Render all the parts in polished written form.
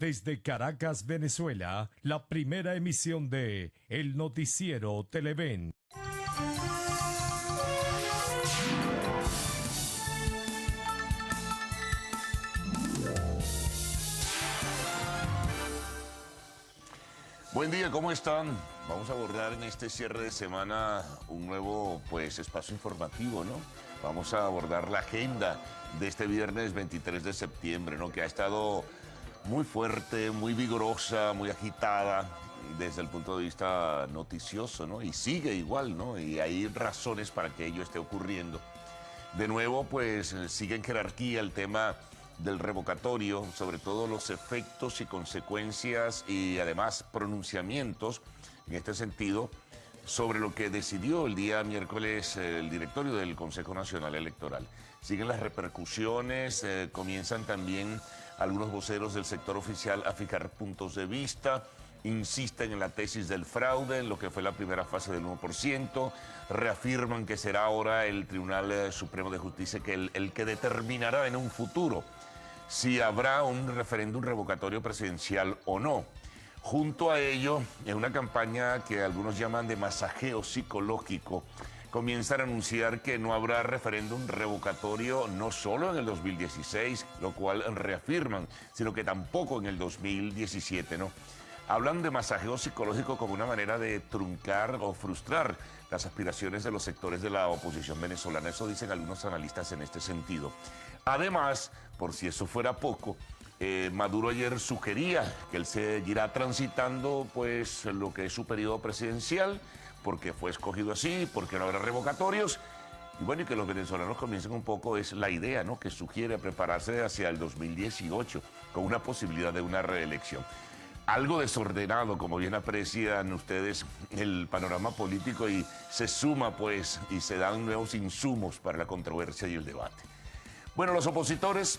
Desde Caracas, Venezuela, la primera emisión de El Noticiero Televen. Buen día, ¿cómo están? Vamos a abordar en este cierre de semana un nuevo espacio informativo, ¿no? Vamos a abordar la agenda de este viernes 23 de septiembre, ¿no? Que ha estado muy fuerte, muy vigorosa, muy agitada desde el punto de vista noticioso, ¿no? Y sigue igual, ¿no? Y hay razones para que ello esté ocurriendo. De nuevo, pues sigue en jerarquía el tema del revocatorio, sobre todo los efectos y consecuencias y además pronunciamientos en este sentido sobre lo que decidió el día miércoles el directorio del Consejo Nacional Electoral. Siguen las repercusiones, comienzan también algunos voceros del sector oficial a fijar puntos de vista, insisten en la tesis del fraude, en lo que fue la primera fase del 1%, reafirman que será ahora el Tribunal Supremo de Justicia el que determinará en un futuro si habrá un referéndum revocatorio presidencial o no. Junto a ello, en una campaña que algunos llaman de masajeo psicológico, comienzan a anunciar que no habrá referéndum revocatorio no solo en el 2016, lo cual reafirman, sino que tampoco en el 2017, ¿no? Hablan de masajeo psicológico como una manera de truncar o frustrar las aspiraciones de los sectores de la oposición venezolana. Eso dicen algunos analistas en este sentido. Además, por si eso fuera poco, Maduro ayer sugería que él seguirá transitando pues lo que es su periodo presidencial, porque fue escogido así, porque no habrá revocatorios. Y bueno, y que los venezolanos comiencen un poco, es la idea, ¿no?, que sugiere prepararse hacia el 2018 con una posibilidad de una reelección. Algo desordenado, como bien aprecian ustedes, el panorama político, y se suma pues y se dan nuevos insumos para la controversia y el debate. Bueno, los opositores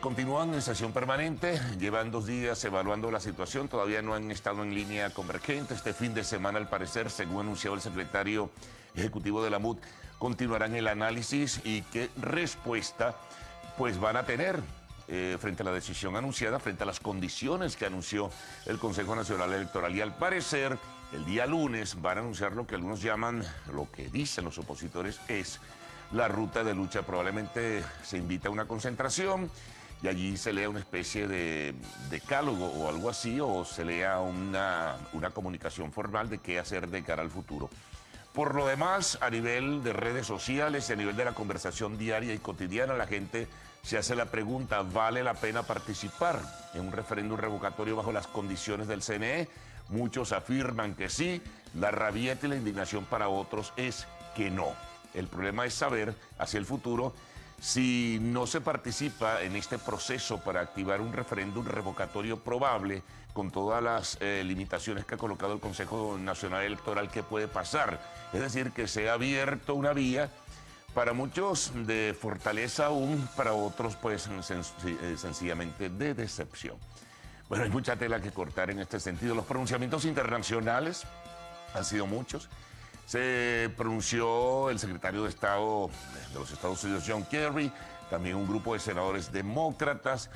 continúan en sesión permanente, llevan 2 días evaluando la situación, todavía no han estado en línea convergente. Este fin de semana, al parecer, según anunció el secretario ejecutivo de la MUD, continuarán el análisis y qué respuesta pues van a tener frente a la decisión anunciada, frente a las condiciones que anunció el Consejo Nacional Electoral. Y al parecer, el día lunes van a anunciar lo que algunos llaman, lo que dicen los opositores, es la ruta de lucha. Probablemente se invita a una concentración y allí se lea una especie de decálogo o algo así, o se lea una comunicación formal de qué hacer de cara al futuro. Por lo demás, a nivel de redes sociales y a nivel de la conversación diaria y cotidiana, la gente se hace la pregunta: ¿vale la pena participar en un referéndum revocatorio bajo las condiciones del CNE? Muchos afirman que sí, la rabieta y la indignación para otros es que no. El problema es saber hacia el futuro si no se participa en este proceso para activar un referéndum revocatorio probable, con todas las limitaciones que ha colocado el Consejo Nacional Electoral, ¿qué puede pasar? Es decir, que se ha abierto una vía para muchos de fortaleza aún, para otros pues sencillamente de decepción. Bueno, hay mucha tela que cortar en este sentido. Los pronunciamientos internacionales han sido muchos. Se pronunció el secretario de Estado de los Estados Unidos, John Kerry, también un grupo de senadores demócratas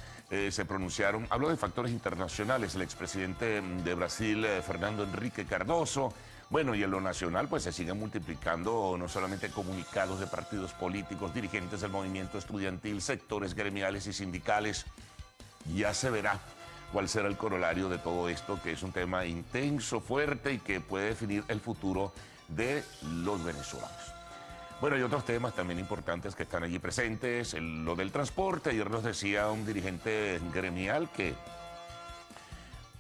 se pronunciaron. Habló de factores internacionales, el expresidente de Brasil, Fernando Henrique Cardoso. Bueno, y en lo nacional pues se siguen multiplicando no solamente comunicados de partidos políticos, dirigentes del movimiento estudiantil, sectores gremiales y sindicales. Ya se verá cuál será el corolario de todo esto, que es un tema intenso, fuerte y que puede definir el futuro de los venezolanos. Bueno, hay otros temas también importantes que están allí presentes. Lo del transporte. Ayer nos decía un dirigente gremial que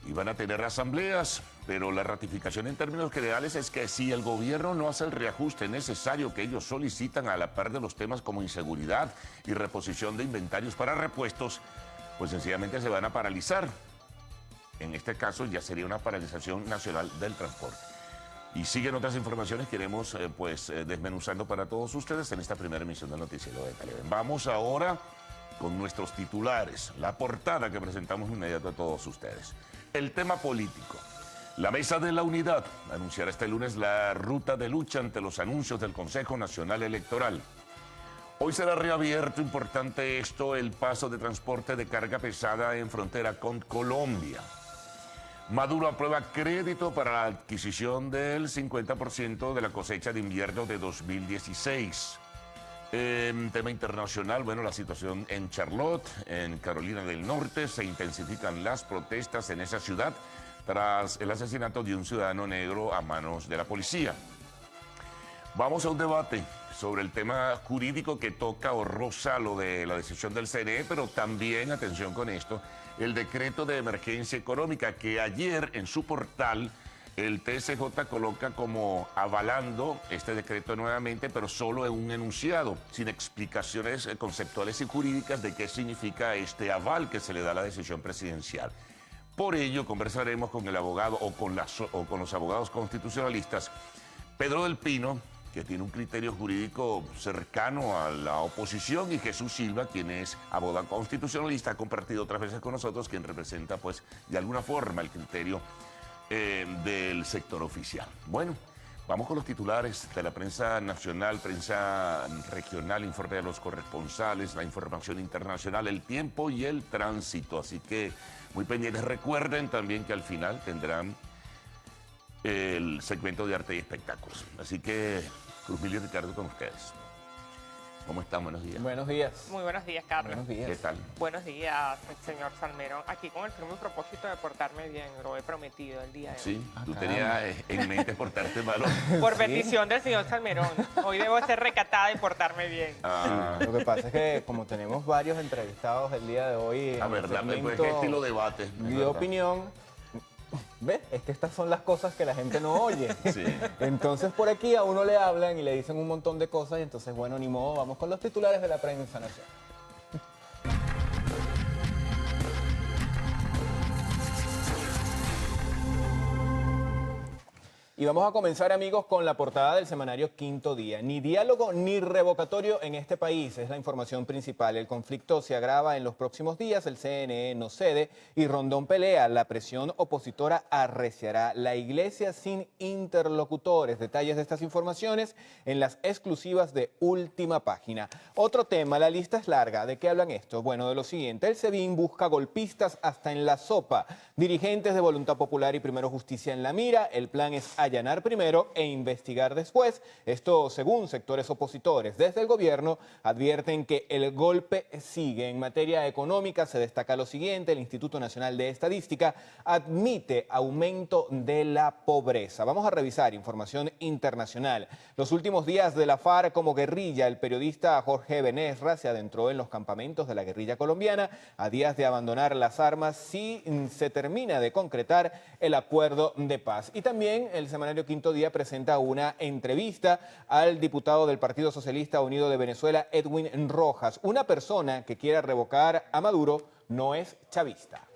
iban a tener asambleas, pero la ratificación en términos generales es que si el gobierno no hace el reajuste necesario que ellos solicitan, a la par de los temas como inseguridad y reposición de inventarios para repuestos, pues sencillamente se van a paralizar. En este caso ya sería una paralización nacional del transporte. Y siguen otras informaciones que iremos desmenuzando para todos ustedes en esta primera emisión del Noticiero de Televen. Vamos ahora con nuestros titulares, la portada que presentamos inmediato a todos ustedes. El tema político. La Mesa de la Unidad anunciará este lunes la ruta de lucha ante los anuncios del Consejo Nacional Electoral. Hoy será reabierto, importante esto, el paso de transporte de carga pesada en frontera con Colombia. Maduro aprueba crédito para la adquisición del 50% de la cosecha de invierno de 2016. Tema internacional, bueno, la situación en Charlotte, en Carolina del Norte, se intensifican las protestas en esa ciudad tras el asesinato de un ciudadano negro a manos de la policía. Vamos a un debate sobre el tema jurídico que toca o roza lo de la decisión del CNE, pero también, atención con esto, el decreto de emergencia económica que ayer en su portal el TSJ coloca como avalando este decreto nuevamente, pero solo en un enunciado, sin explicaciones conceptuales y jurídicas de qué significa este aval que se le da a la decisión presidencial. Por ello, conversaremos con el abogado o con los abogados constitucionalistas Pedro del Pino, que tiene un criterio jurídico cercano a la oposición, y Jesús Silva, quien es abogado constitucionalista, ha compartido otras veces con nosotros, quien representa, pues, de alguna forma el criterio del sector oficial. Bueno, vamos con los titulares de la prensa nacional, prensa regional, informe de los corresponsales, la información internacional, el tiempo y el tránsito. Así que muy pendientes. Recuerden también que al final tendrán el segmento de arte y espectáculos. Así que, Cruz Mil y Ricardo con ustedes. ¿Cómo están? Buenos días. Buenos días. Muy buenos días, Carlos. Buenos días. ¿Qué tal? Buenos días, señor Salmerón. Aquí con el firme propósito de portarme bien, lo he prometido el día de hoy. Sí, tú caramba. tenías en mente portarte malo. Por Sí. petición del señor Salmerón. Hoy debo ser recatada y portarme bien. Ah, Lo que pasa es que como tenemos varios entrevistados el día de hoy a en ver, el dame pues, segmento estilo debate. es de verdad. opinión, ¿ves? Es que estas son las cosas que la gente no oye. Sí. Entonces por aquí a uno le hablan y le dicen un montón de cosas y entonces, bueno, ni modo, vamos con los titulares de la prensa nacional. Y vamos a comenzar, amigos, con la portada del semanario Quinto Día. Ni diálogo ni revocatorio en este país es la información principal. El conflicto se agrava en los próximos días, el CNE no cede y Rondón pelea. La presión opositora arreciará. La iglesia sin interlocutores. Detalles de estas informaciones en las exclusivas de Última Página. Otro tema, la lista es larga. ¿De qué hablan esto? Bueno, de lo siguiente. El SEBIN busca golpistas hasta en la sopa. Dirigentes de Voluntad Popular y Primero Justicia en la mira. El plan es allanar primero e investigar después. Esto según sectores opositores. Desde el gobierno advierten que el golpe sigue. En materia económica se destaca lo siguiente. El Instituto Nacional de Estadística admite aumento de la pobreza. Vamos a revisar información internacional. Los últimos días de la FARC como guerrilla, el periodista Jorge Benesra se adentró en los campamentos de la guerrilla colombiana a días de abandonar las armas si se termina de concretar el acuerdo de paz. Y también el semanario Quinto Día presenta una entrevista al diputado del Partido Socialista Unido de Venezuela, Edwin Rojas. Una persona que quiera revocar a Maduro no es chavista.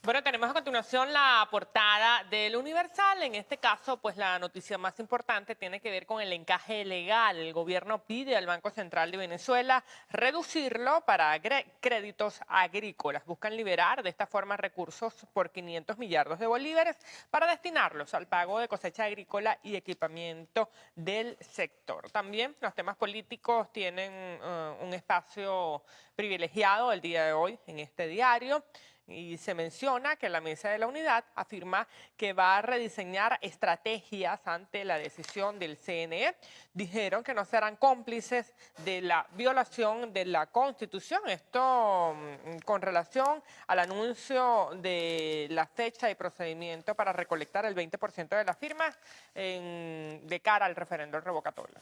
Bueno, tenemos a continuación la portada del Universal. En este caso, pues la noticia más importante tiene que ver con el encaje legal. El gobierno pide al Banco Central de Venezuela reducirlo para créditos agrícolas. Buscan liberar de esta forma recursos por 500 millardos de bolívares para destinarlos al pago de cosecha agrícola y equipamiento del sector. También los temas políticos tienen un espacio privilegiado el día de hoy en este diario. Y se menciona que la Mesa de la Unidad afirma que va a rediseñar estrategias ante la decisión del CNE. Dijeron que no serán cómplices de la violación de la Constitución. Esto con relación al anuncio de la fecha y procedimiento para recolectar el 20% de las firmas de cara al referendo revocatorio.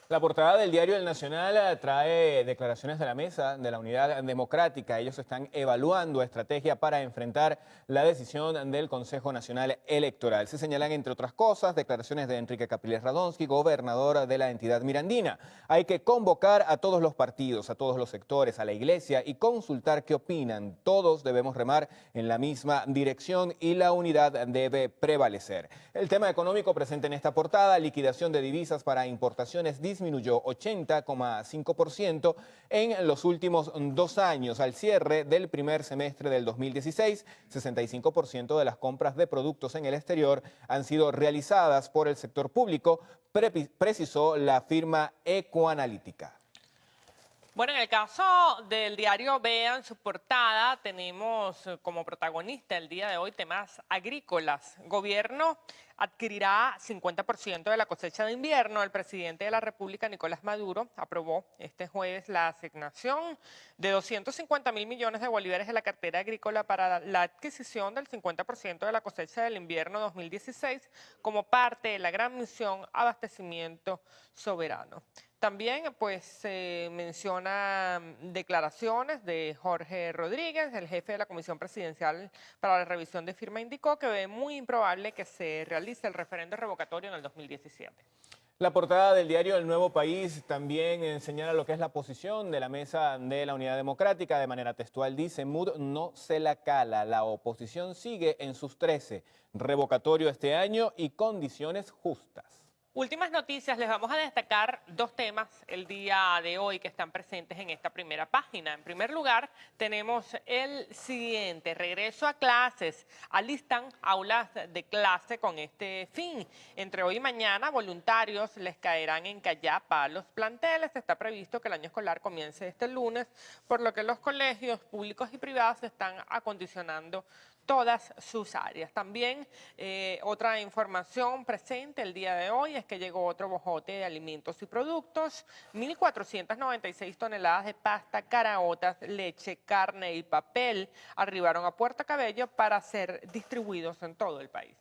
La portada del diario El Nacional trae declaraciones de la Mesa de la Unidad Democrática. Ellos están evaluando estrategia para enfrentar la decisión del Consejo Nacional Electoral. Se señalan, entre otras cosas, declaraciones de Enrique Capriles Radonsky, gobernador de la entidad mirandina. Hay que convocar a todos los partidos, a todos los sectores, a la iglesia y consultar qué opinan. Todos debemos remar en la misma dirección y la unidad debe prevalecer. El tema económico presente en esta portada, liquidación de divisas para importaciones disminuyó 80,5% en los últimos 2 años. Al cierre del primer semestre del 2016, 65% de las compras de productos en el exterior han sido realizadas por el sector público, precisó la firma Ecoanalítica. Bueno, en el caso del diario Vea, en su portada, tenemos como protagonista el día de hoy temas agrícolas. Gobierno adquirirá 50% de la cosecha de invierno. El presidente de la República, Nicolás Maduro, aprobó este jueves la asignación de 250.000 millones de bolívares de la cartera agrícola para la adquisición del 50% de la cosecha del invierno 2016 como parte de la gran misión Abastecimiento Soberano. También pues se menciona declaraciones de Jorge Rodríguez, el jefe de la Comisión Presidencial para la Revisión de Firma, indicó que ve muy improbable que se realice el referendo revocatorio en el 2017. La portada del diario El Nuevo País también señala lo que es la posición de la Mesa de la Unidad Democrática. De manera textual dice: MUD no se la cala, la oposición sigue en sus 13, revocatorio este año y condiciones justas. Últimas noticias, les vamos a destacar dos temas el día de hoy que están presentes en esta primera página. En primer lugar, tenemos el siguiente: regreso a clases. Alistan aulas de clase con este fin. Entre hoy y mañana, voluntarios les caerán en Cayapa a los planteles. Está previsto que el año escolar comience este lunes, por lo que los colegios públicos y privados están acondicionando todas sus áreas. También otra información presente el día de hoy es que llegó otro bojote de alimentos y productos, 1.496 toneladas de pasta, caraotas, leche, carne y papel arribaron a Puerto Cabello para ser distribuidos en todo el país.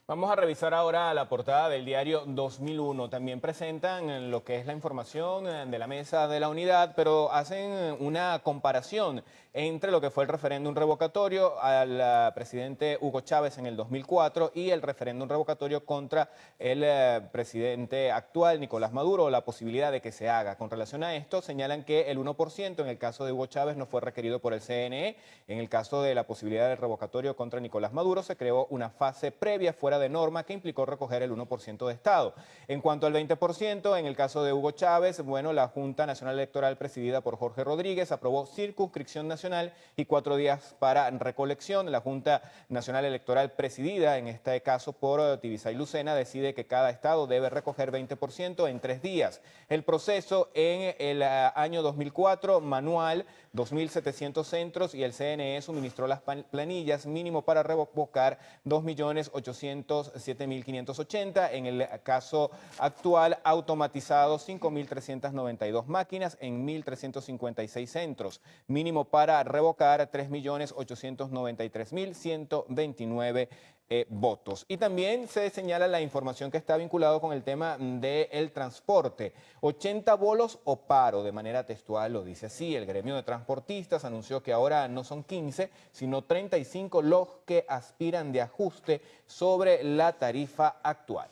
Vamos a revisar ahora la portada del diario 2001. También presentan lo que es la información de la Mesa de la Unidad, pero hacen una comparación entre lo que fue el referéndum revocatorio al presidente Hugo Chávez en el 2004 y el referéndum revocatorio contra el presidente actual, Nicolás Maduro, la posibilidad de que se haga. Con relación a esto, señalan que el 1% en el caso de Hugo Chávez no fue requerido por el CNE. En el caso de la posibilidad del revocatorio contra Nicolás Maduro, se creó una fase previa fuera de norma que implicó recoger el 1% de Estado. En cuanto al 20%, en el caso de Hugo Chávez, bueno, la Junta Nacional Electoral presidida por Jorge Rodríguez aprobó circunscripción nacional y 4 días para recolección. La Junta Nacional Electoral presidida, en este caso por Tibisay Lucena, decide que cada estado debe recoger 20% en 3 días. El proceso en el año 2004, manual, 2.700 centros, y el CNE suministró las planillas mínimo para revocar 2.807.580. En el caso actual, automatizado 5.392 máquinas en 1.356 centros. Mínimo para revocar 3.893.129 votos. Y también se señala la información que está vinculada con el tema del transporte. 80 bolos o paro, de manera textual lo dice así. El gremio de transportistas anunció que ahora no son 15, sino 35 los que aspiran de ajuste sobre la tarifa actual.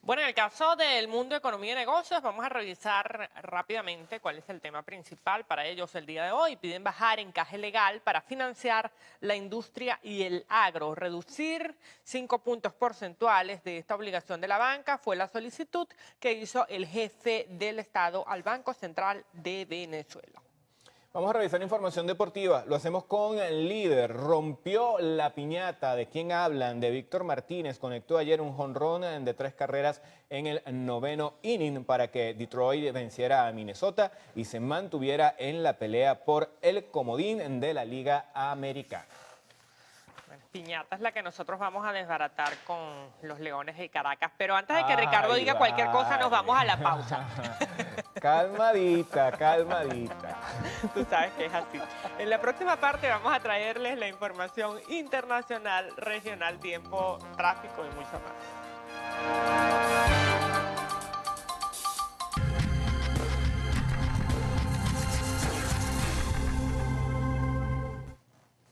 Bueno, en el caso del mundo de economía y negocios, vamos a revisar rápidamente cuál es el tema principal para ellos el día de hoy. Piden bajar encaje legal para financiar la industria y el agro. Reducir 5 puntos porcentuales de esta obligación de la banca fue la solicitud que hizo el jefe del Estado al Banco Central de Venezuela. Vamos a revisar información deportiva. Lo hacemos con el líder. Rompió la piñata. ¿De quién hablan? De Víctor Martínez. Conectó ayer un jonrón de 3 carreras en el 9º inning para que Detroit venciera a Minnesota y se mantuviera en la pelea por el comodín de la Liga Americana. Piñata es la que nosotros vamos a desbaratar con los Leones de Caracas. Pero antes de que Ricardo diga cualquier cosa, nos vamos a la pausa. Calmadita, calmadita. Tú sabes que es así. En la próxima parte vamos a traerles la información internacional, regional, tiempo, tráfico y mucho más.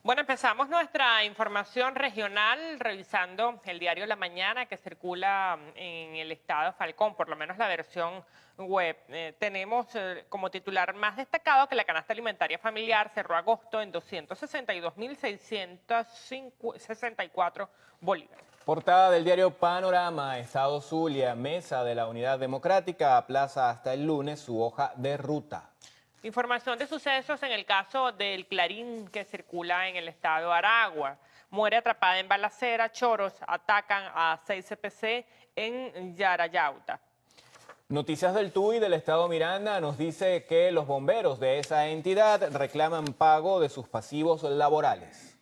Bueno, empezamos nuestra información regional revisando el diario La Mañana que circula en el estado Falcón, por lo menos la versión web. Tenemos como titular más destacado que la canasta alimentaria familiar cerró agosto en 262.664 bolívares. Portada del diario Panorama, Estado Zulia, Mesa de la Unidad Democrática aplaza hasta el lunes su hoja de ruta. Información de sucesos en el caso del Clarín que circula en el estado Aragua. Muere atrapada en balacera, choros atacan a 6 CPC en Yarayauta. Noticias del TUI del Estado Miranda nos dice que los bomberos de esa entidad reclaman pago de sus pasivos laborales.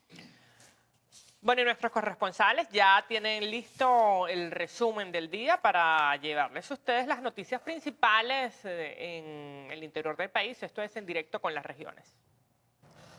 Bueno, y nuestros corresponsales ya tienen listo el resumen del día para llevarles a ustedes las noticias principales en el interior del país. Esto es en directo con las regiones.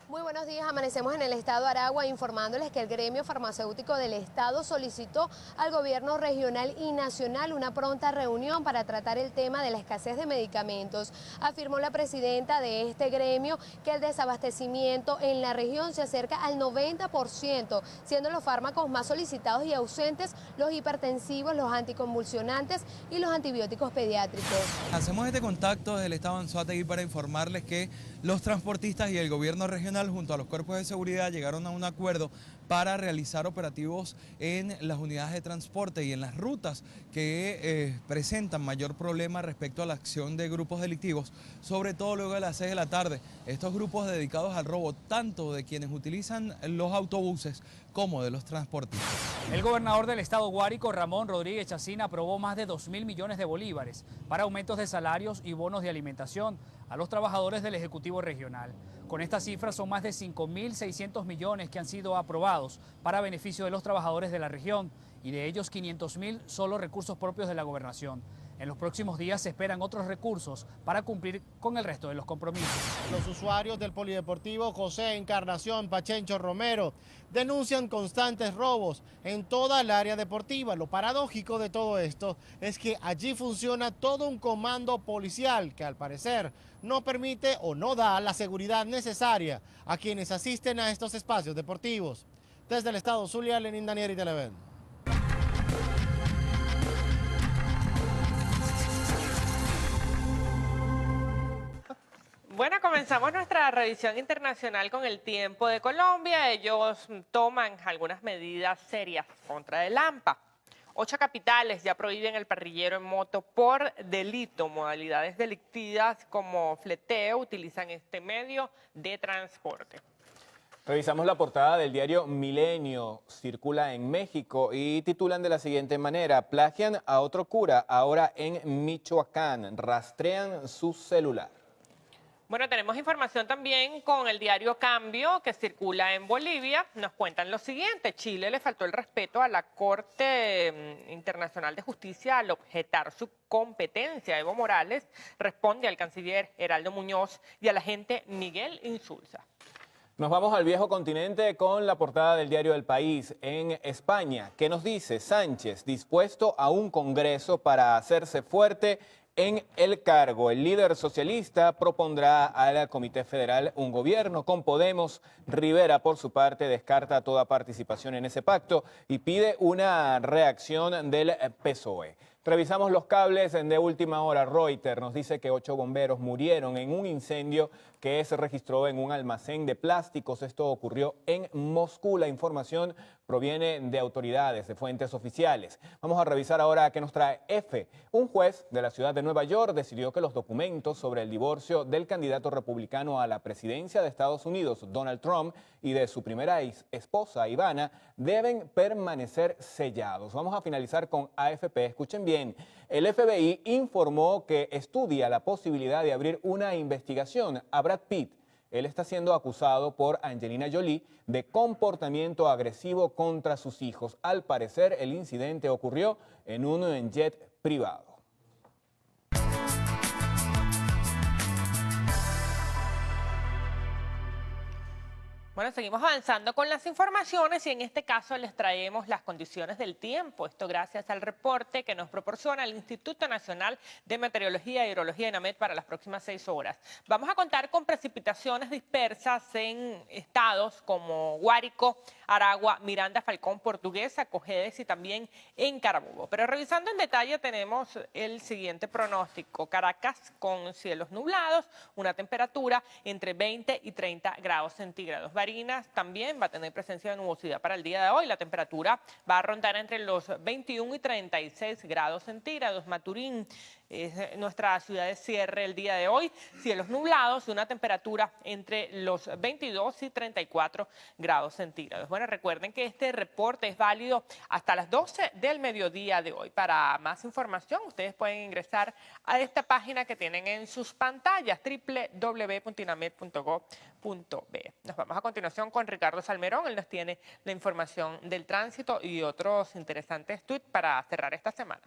Muy buenos días, amanecemos en el estado Aragua informándoles que el gremio farmacéutico del estado solicitó al gobierno regional y nacional una pronta reunión para tratar el tema de la escasez de medicamentos. Afirmó la presidenta de este gremio que el desabastecimiento en la región se acerca al 90%, siendo los fármacos más solicitados y ausentes los hipertensivos, los anticonvulsionantes y los antibióticos pediátricos. Hacemos este contacto desde el estado de Anzoátegui para informarles que los transportistas y el gobierno regional junto a los cuerpos de seguridad llegaron a un acuerdo para realizar operativos en las unidades de transporte y en las rutas que presentan mayor problema respecto a la acción de grupos delictivos, sobre todo luego de las 6 de la tarde. Estos grupos dedicados al robo tanto de quienes utilizan los autobuses como de los transportistas. El gobernador del estado Guárico, Ramón Rodríguez Chacín, aprobó más de 2.000 millones de bolívares para aumentos de salarios y bonos de alimentación a los trabajadores del Ejecutivo Regional. Con esta cifra son más de 5.600 millones que han sido aprobados para beneficio de los trabajadores de la región y de ellos 500.000 solo recursos propios de la gobernación. En los próximos días se esperan otros recursos para cumplir con el resto de los compromisos. Los usuarios del Polideportivo José Encarnación Pachencho Romero denuncian constantes robos en toda el área deportiva. Lo paradójico de todo esto es que allí funciona todo un comando policial que al parecer no permite o no da la seguridad necesaria a quienes asisten a estos espacios deportivos. Desde el estado Zulia, Lenín Daniel y Televen. Bueno, comenzamos nuestra revisión internacional con el tiempo de Colombia. Ellos toman algunas medidas serias contra el AMPA. 8 capitales ya prohíben el parrillero en moto por delito. Modalidades delictivas como fleteo utilizan este medio de transporte. Revisamos la portada del diario Milenio, circula en México y titulan de la siguiente manera: plagian a otro cura, ahora en Michoacán, rastrean su celular. Bueno, tenemos información también con el diario Cambio, que circula en Bolivia. Nos cuentan lo siguiente: Chile le faltó el respeto a la Corte Internacional de Justicia al objetar su competencia. Evo Morales responde al canciller Heraldo Muñoz y al agente Miguel Insulza. Nos vamos al viejo continente con la portada del diario El País en España, que nos dice: Sánchez dispuesto a un congreso para hacerse fuerte en el cargo. El líder socialista propondrá al Comité Federal un gobierno con Podemos. Rivera, por su parte, descarta toda participación en ese pacto y pide una reacción del PSOE. Revisamos los cables de última hora. Reuters nos dice que 8 bomberos murieron en un incendio que se registró en un almacén de plásticos. Esto ocurrió en Moscú. La información proviene de autoridades, de fuentes oficiales. Vamos a revisar ahora qué nos trae EFE. Un juez de la ciudad de Nueva York decidió que los documentos sobre el divorcio del candidato republicano a la presidencia de Estados Unidos, Donald Trump, y de su primera esposa, Ivana, deben permanecer sellados. Vamos a finalizar con AFP. Escuchen bien. El FBI informó que estudia la posibilidad de abrir una investigación a Brad Pitt. Él está siendo acusado por Angelina Jolie de comportamiento agresivo contra sus hijos. Al parecer, el incidente ocurrió en un jet privado. Bueno, seguimos avanzando con las informaciones y en este caso les traemos las condiciones del tiempo. Esto gracias al reporte que nos proporciona el Instituto Nacional de Meteorología e Hidrología INAMED para las próximas 6 horas. Vamos a contar con precipitaciones dispersas en estados como Guárico, Aragua, Miranda, Falcón, Portuguesa, Cojedes y también en Carabobo. Pero revisando en detalle tenemos el siguiente pronóstico. Caracas con cielos nublados, una temperatura entre 20 y 30 grados centígrados. Barinas también va a tener presencia de nubosidad para el día de hoy. La temperatura va a rondar entre los 21 y 36 grados centígrados. Maturín es nuestra ciudad de cierre el día de hoy. Cielos nublados y una temperatura entre los 22 y 34 grados centígrados. Bueno, recuerden que este reporte es válido hasta las 12 del mediodía de hoy. Para más información, ustedes pueden ingresar a esta página que tienen en sus pantallas, www.inamed.gov.be. Nos vamos a continuación con Ricardo Salmerón. Él nos tiene la información del tránsito y otros interesantes tweets para cerrar esta semana.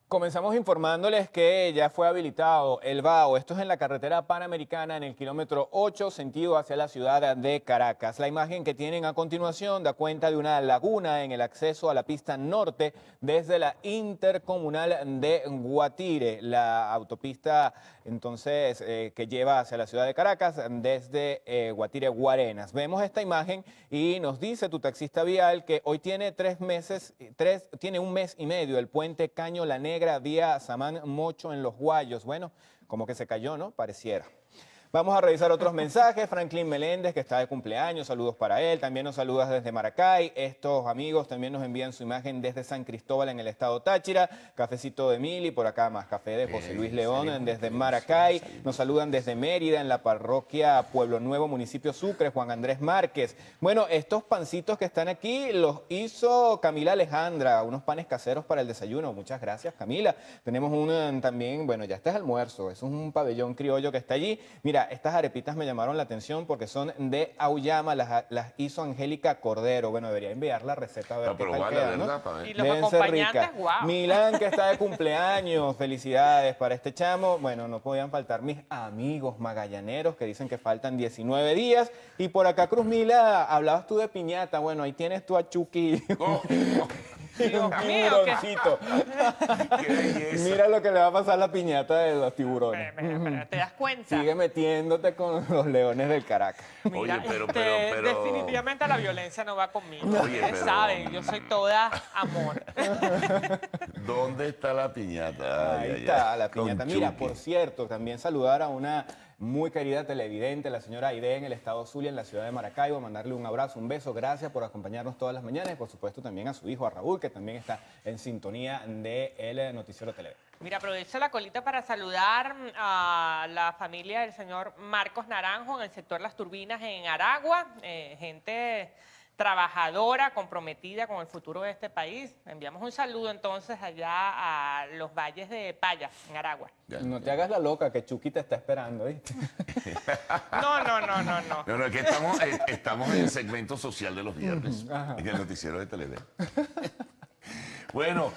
Comenzamos informándoles que ya fue habilitado el VAO. Esto es en la carretera Panamericana en el kilómetro 8, sentido hacia la ciudad de Caracas. La imagen que tienen a continuación da cuenta de una laguna en el acceso a la pista norte desde la intercomunal de Guatire, la autopista entonces que lleva hacia la ciudad de Caracas desde Guatire Guarenas. Vemos esta imagen y nos dice tu taxista vial que hoy tiene tiene un mes y medio el puente Caño La Negra vía Samán Mocho en Los Guayos. Bueno, como que se cayó, ¿no? Pareciera. Vamos a revisar otros mensajes. Franklin Meléndez, que está de cumpleaños, saludos para él. También nos saludas desde Maracay. Estos amigos también nos envían su imagen desde San Cristóbal en el estado Táchira. Cafecito de Mili, por acá más café de José Luis León desde Maracay. Nos saludan desde Mérida, en la parroquia Pueblo Nuevo, municipio Sucre, Juan Andrés Márquez. Bueno, estos pancitos que están aquí los hizo Camila Alejandra, unos panes caseros para el desayuno. Muchas gracias, Camila. Tenemos también, bueno, ya este es almuerzo. Eso es un pabellón criollo que está allí. Mira, estas arepitas me llamaron la atención porque son de auyama, las hizo Angélica Cordero. Bueno, debería enviar la receta a ver qué tal queda, ¿no? Y los acompañantes, wow. Milán, que está de cumpleaños, felicidades para este chamo. Bueno, no podían faltar mis amigos magallaneros que dicen que faltan 19 días. Y por acá, Cruz Mila, hablabas tú de piñata. Bueno, ahí tienes tú a Chucky. Dios Un mío, tiburoncito. Mira lo que le va a pasar a la piñata de los tiburones. ¿Te das cuenta? Sigue metiéndote con los leones del Caracas. Mira, Oye, pero... definitivamente la violencia no va conmigo. Oye, Ustedes pero- saben, yo soy toda amor. ¿Dónde está la piñata? Ahí Ay, ay, está ay. la Con piñata. Mira, Chucky. por cierto, también saludar a una muy querida televidente, la señora Aide, en el estado Zulia, en la ciudad de Maracaibo. Mandarle un abrazo, un beso. Gracias por acompañarnos todas las mañanas. Y por supuesto también a su hijo, a Raúl, que también está en sintonía del Noticiero Televen. Mira, aprovecho la colita para saludar a la familia del señor Marcos Naranjo en el sector Las Turbinas en Aragua, gente trabajadora, comprometida con el futuro de este país. Enviamos un saludo entonces allá a los valles de Paya, en Aragua. No te hagas la loca, que Chucky te está esperando, ¿viste? No. No, es que estamos en el segmento social de los viernes, en el noticiero de Televen. Bueno,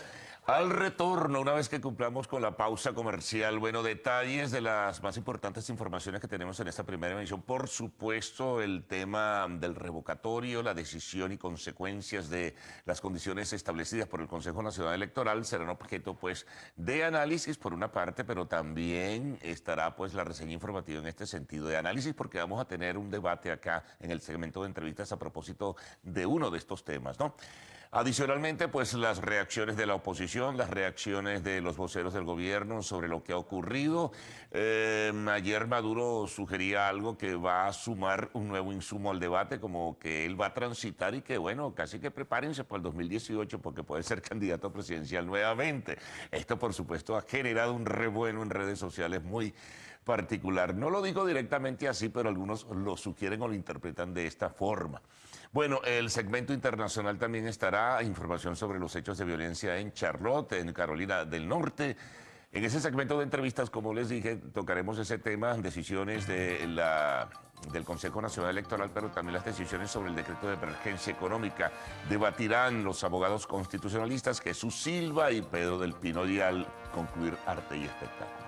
al retorno, una vez que cumplamos con la pausa comercial, bueno, detalles de las más importantes informaciones que tenemos en esta primera emisión. Por supuesto, el tema del revocatorio, la decisión y consecuencias de las condiciones establecidas por el Consejo Nacional Electoral serán objeto, pues, de análisis por una parte, pero también estará, pues, la reseña informativa en este sentido de análisis, porque vamos a tener un debate acá en el segmento de entrevistas a propósito de uno de estos temas, ¿no? Adicionalmente, pues las reacciones de la oposición, las reacciones de los voceros del gobierno sobre lo que ha ocurrido. Ayer Maduro sugería algo que va a sumar un nuevo insumo al debate, como que él va a transitar y que, bueno, casi que prepárense para el 2018 porque puede ser candidato presidencial nuevamente. Esto, por supuesto, ha generado un revuelo en redes sociales muy particular. No lo digo directamente así, pero algunos lo sugieren o lo interpretan de esta forma. Bueno, el segmento internacional también estará, información sobre los hechos de violencia en Charlotte, en Carolina del Norte. En ese segmento de entrevistas, como les dije, tocaremos ese tema, decisiones del Consejo Nacional Electoral, pero también las decisiones sobre el decreto de emergencia económica. Debatirán los abogados constitucionalistas Jesús Silva y Pedro del Pino y al concluir arte y espectáculos.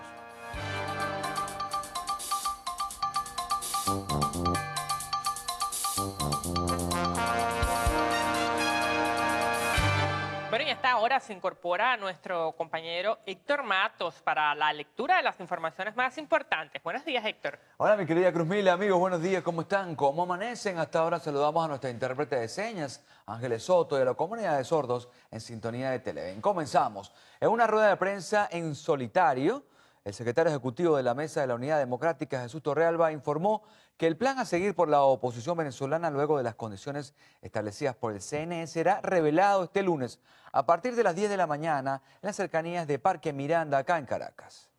Bueno, y a esta hora se incorpora nuestro compañero Héctor Matos para la lectura de las informaciones más importantes. Buenos días, Héctor. Hola, mi querida Cruz Mila, amigos, buenos días, ¿cómo están? ¿Cómo amanecen? Hasta ahora saludamos a nuestra intérprete de señas, Ángeles Soto, de la comunidad de sordos en sintonía de Televen. Comenzamos. En una rueda de prensa en solitario, El secretario ejecutivo de la Mesa de la Unidad Democrática, Jesús Torrealba, informó que el plan a seguir por la oposición venezolana luego de las condiciones establecidas por el CNE será revelado este lunes a partir de las 10 de la mañana en las cercanías de Parque Miranda, acá en Caracas.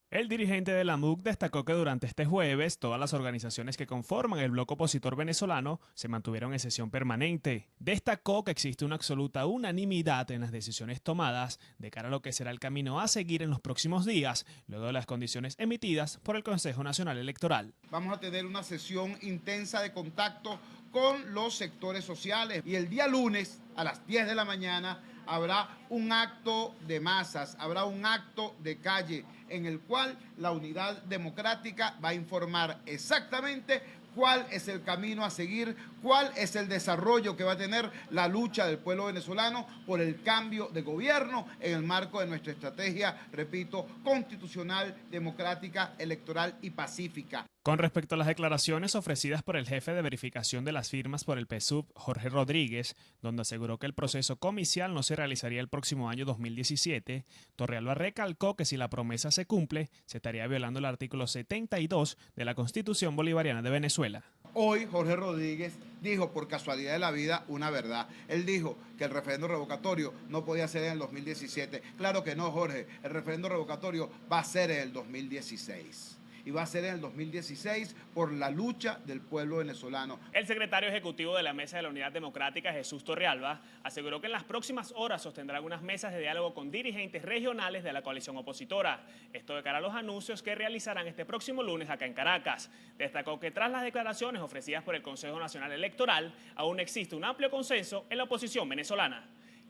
El dirigente de la MUC destacó que durante este jueves todas las organizaciones que conforman el bloque opositor venezolano se mantuvieron en sesión permanente. Destacó que existe una absoluta unanimidad en las decisiones tomadas de cara a lo que será el camino a seguir en los próximos días, luego de las condiciones emitidas por el Consejo Nacional Electoral. Vamos a tener una sesión intensa de contacto con los sectores sociales y el día lunes a las 10 de la mañana habrá un acto de masas, habrá un acto de calle en el cual la Unidad Democrática va a informar exactamente cuál es el camino a seguir, cuál es el desarrollo que va a tener la lucha del pueblo venezolano por el cambio de gobierno en el marco de nuestra estrategia, repito, constitucional, democrática, electoral y pacífica. Con respecto a las declaraciones ofrecidas por el jefe de verificación de las firmas por el PSUV, Jorge Rodríguez, donde aseguró que el proceso comicial no se realizaría el próximo año 2017, Torrealba recalcó que si la promesa se cumple, se estaría violando el artículo 72 de la Constitución Bolivariana de Venezuela. Hoy Jorge Rodríguez dijo por casualidad de la vida una verdad. Él dijo que el referendo revocatorio no podía ser en el 2017. Claro que no, Jorge. El referendo revocatorio va a ser en el 2016. Y va a ser en el 2016 por la lucha del pueblo venezolano. El secretario ejecutivo de la Mesa de la Unidad Democrática, Jesús Torrealba, aseguró que en las próximas horas sostendrá algunas mesas de diálogo con dirigentes regionales de la coalición opositora. Esto de cara a los anuncios que realizarán este próximo lunes acá en Caracas. Destacó que tras las declaraciones ofrecidas por el Consejo Nacional Electoral, aún existe un amplio consenso en la oposición venezolana.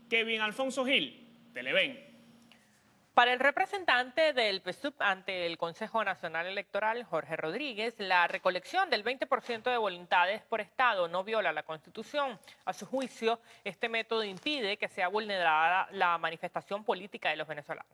Kevin Alfonso Gil, Televen. Para el representante del PSUV ante el Consejo Nacional Electoral, Jorge Rodríguez, la recolección del 20% de voluntades por Estado no viola la Constitución. A su juicio, este método impide que sea vulnerada la manifestación política de los venezolanos.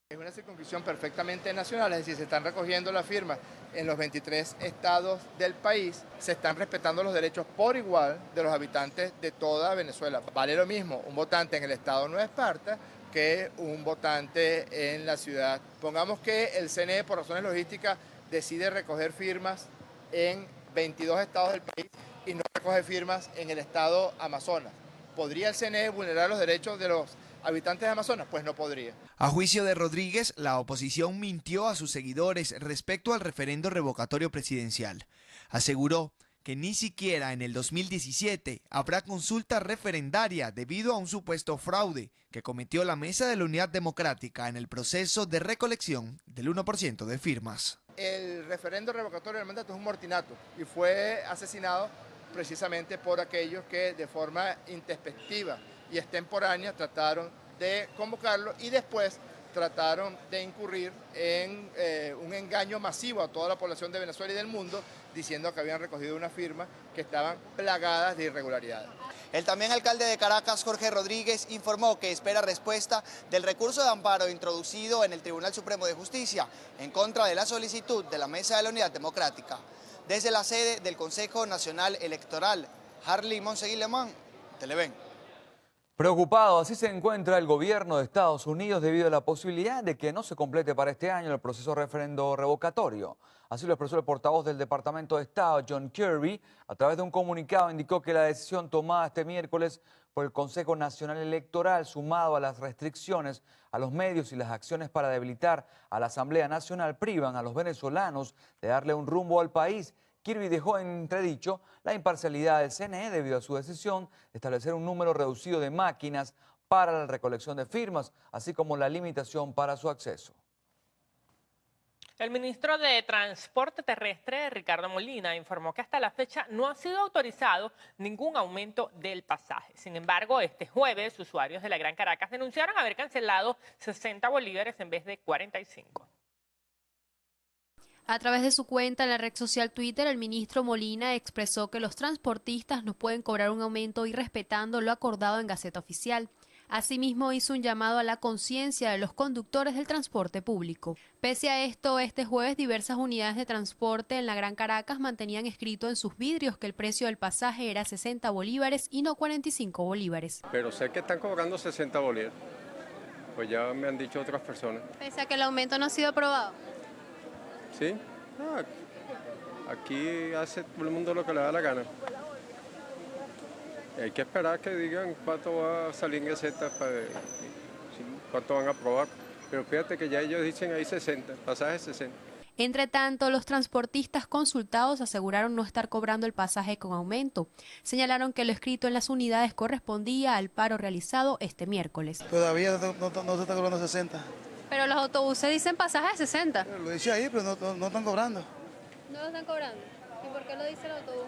Es una circunscripción perfectamente nacional, es decir, se están recogiendo las firmas en los 23 estados del país, se están respetando los derechos por igual de los habitantes de toda Venezuela. Vale lo mismo un votante en el estado de Nueva Esparta que un votante en la ciudad. Pongamos que el CNE, por razones logísticas, decide recoger firmas en 22 estados del país y no recoge firmas en el estado Amazonas. ¿Podría el CNE vulnerar los derechos de los habitantes de Amazonas? Pues no podría. A juicio de Rodríguez, la oposición mintió a sus seguidores respecto al referendo revocatorio presidencial. Aseguró que ni siquiera en el 2017 habrá consulta referendaria debido a un supuesto fraude que cometió la Mesa de la Unidad Democrática en el proceso de recolección del 1% de firmas. El referendo revocatorio del mandato es un mortinato y fue asesinado precisamente por aquellos que de forma introspectiva y extemporánea trataron de convocarlo y después trataron de incurrir en un engaño masivo a toda la población de Venezuela y del mundo, diciendo que habían recogido unas firmas que estaban plagadas de irregularidades. El también alcalde de Caracas, Jorge Rodríguez, informó que espera respuesta del recurso de amparo introducido en el Tribunal Supremo de Justicia en contra de la solicitud de la Mesa de la Unidad Democrática. Desde la sede del Consejo Nacional Electoral, Harley Monseguilemán, Televen. Preocupado, así se encuentra el gobierno de Estados Unidos debido a la posibilidad de que no se complete para este año el proceso referendo revocatorio. Así lo expresó el portavoz del Departamento de Estado, John Kirby, a través de un comunicado indicó que la decisión tomada este miércoles por el Consejo Nacional Electoral, sumado a las restricciones a los medios y las acciones para debilitar a la Asamblea Nacional, privan a los venezolanos de darle un rumbo al país. Kirby dejó en entredicho la imparcialidad del CNE debido a su decisión de establecer un número reducido de máquinas para la recolección de firmas, así como la limitación para su acceso. El ministro de Transporte Terrestre, Ricardo Molina, informó que hasta la fecha no ha sido autorizado ningún aumento del pasaje. Sin embargo, este jueves, usuarios de la Gran Caracas denunciaron haber cancelado 60 bolívares en vez de 45. A través de su cuenta en la red social Twitter, el ministro Molina expresó que los transportistas no pueden cobrar un aumento irrespetando lo acordado en Gaceta Oficial. Asimismo, hizo un llamado a la conciencia de los conductores del transporte público. Pese a esto, este jueves diversas unidades de transporte en la Gran Caracas mantenían escrito en sus vidrios que el precio del pasaje era 60 bolívares y no 45 bolívares. Pero sé que están cobrando 60 bolívares. Pues ya me han dicho otras personas. Pese a que el aumento no ha sido aprobado. ¿Sí? Aquí hace todo el mundo lo que le da la gana. Hay que esperar que digan cuánto va a salir en Gaceta, cuánto van a aprobar. Pero fíjate que ya ellos dicen ahí 60, pasaje 60. Entre tanto, los transportistas consultados aseguraron no estar cobrando el pasaje con aumento. Señalaron que lo escrito en las unidades correspondía al paro realizado este miércoles. Todavía no se está cobrando 60. Pero los autobuses dicen pasaje de 60. Lo dice ahí, pero no están cobrando. ¿No lo están cobrando? ¿Y por qué lo dice el autobús?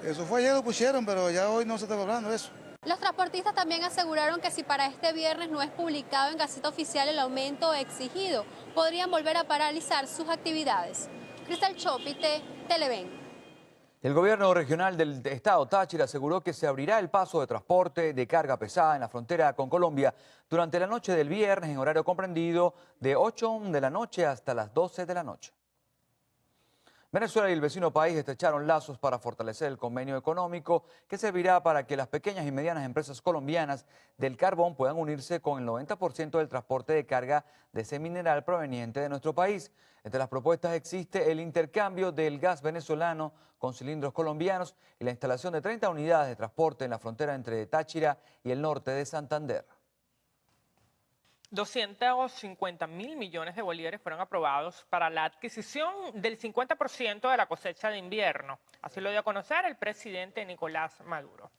Eso fue ayer, lo pusieron, pero ya hoy no se está cobrando eso. Los transportistas también aseguraron que si para este viernes no es publicado en Gaceta Oficial el aumento exigido, podrían volver a paralizar sus actividades. Cristal Chopite, Televen. El gobierno regional del estado Táchira aseguró que se abrirá el paso de transporte de carga pesada en la frontera con Colombia durante la noche del viernes en horario comprendido de 8 de la noche hasta las 12 de la noche. Venezuela y el vecino país estrecharon lazos para fortalecer el convenio económico que servirá para que las pequeñas y medianas empresas colombianas del carbón puedan unirse con el 90% del transporte de carga de ese mineral proveniente de nuestro país. Entre las propuestas existe el intercambio del gas venezolano con cilindros colombianos y la instalación de 30 unidades de transporte en la frontera entre Táchira y el norte de Santander. 250.000 millones de bolívares fueron aprobados para la adquisición del 50% de la cosecha de invierno. Así lo dio a conocer el presidente Nicolás Maduro.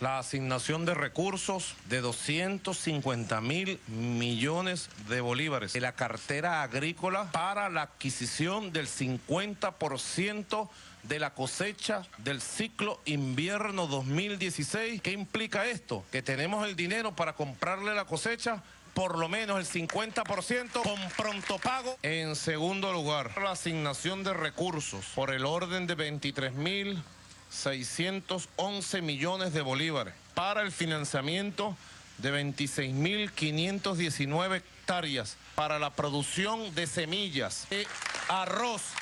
La asignación de recursos de 250.000 millones de bolívares de la cartera agrícola para la adquisición del 50% de la cosecha del ciclo invierno 2016. ¿Qué implica esto? Que tenemos el dinero para comprarle la cosecha, por lo menos el 50% con pronto pago. En segundo lugar, la asignación de recursos por el orden de 23.611 millones de bolívares para el financiamiento de 26.519 hectáreas para la producción de semillas de arroz,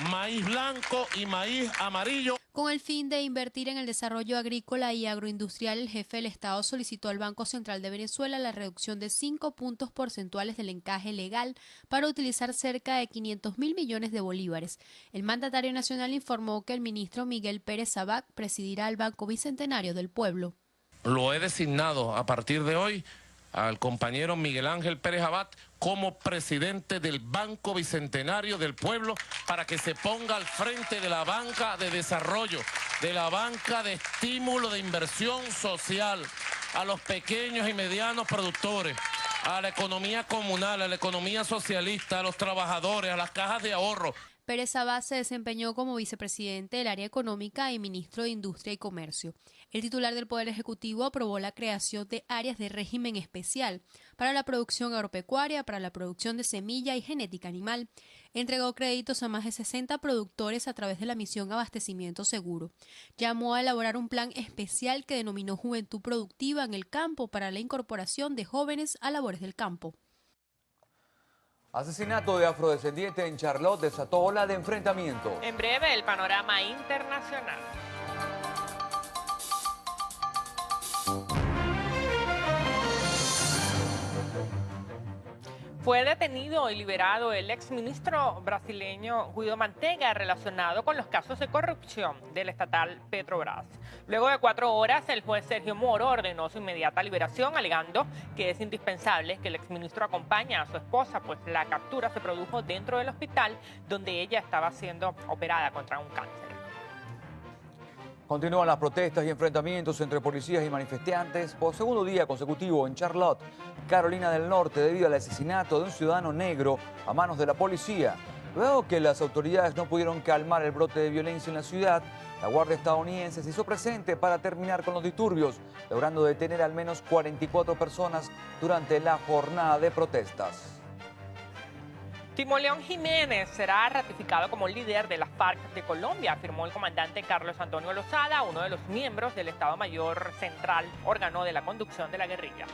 maíz blanco y maíz amarillo. Con el fin de invertir en el desarrollo agrícola y agroindustrial, el jefe del Estado solicitó al Banco Central de Venezuela la reducción de 5 puntos porcentuales del encaje legal para utilizar cerca de 500.000 millones de bolívares. El mandatario nacional informó que el ministro Miguel Pérez Sabac presidirá el Banco Bicentenario del Pueblo. Lo he designado a partir de hoy al compañero Miguel Ángel Pérez Abad como presidente del Banco Bicentenario del Pueblo para que se ponga al frente de la banca de desarrollo, de la banca de estímulo de inversión social a los pequeños y medianos productores, a la economía comunal, a la economía socialista, a los trabajadores, a las cajas de ahorro. Pérez Abad se desempeñó como vicepresidente del área económica y ministro de Industria y Comercio. El titular del Poder Ejecutivo aprobó la creación de áreas de régimen especial para la producción agropecuaria, para la producción de semilla y genética animal. Entregó créditos a más de 60 productores a través de la misión Abastecimiento Seguro. Llamó a elaborar un plan especial que denominó Juventud Productiva en el Campo para la incorporación de jóvenes a labores del campo. Asesinato de afrodescendiente en Charlotte desató ola de enfrentamiento. En breve, el panorama internacional. Fue detenido y liberado el exministro brasileño Guido Mantega relacionado con los casos de corrupción del estatal Petrobras. Luego de 4 horas, el juez Sergio Moro ordenó su inmediata liberación, alegando que es indispensable que el exministro acompañe a su esposa, pues la captura se produjo dentro del hospital donde ella estaba siendo operada contra un cáncer. Continúan las protestas y enfrentamientos entre policías y manifestantes por segundo día consecutivo en Charlotte, Carolina del Norte, debido al asesinato de un ciudadano negro a manos de la policía. Luego que las autoridades no pudieron calmar el brote de violencia en la ciudad, la Guardia estadounidense se hizo presente para terminar con los disturbios, logrando detener al menos 44 personas durante la jornada de protestas. Timoleón Jiménez será ratificado como líder de las FARC de Colombia, afirmó el comandante Carlos Antonio Lozada, uno de los miembros del Estado Mayor Central, órgano de la conducción de la guerrilla.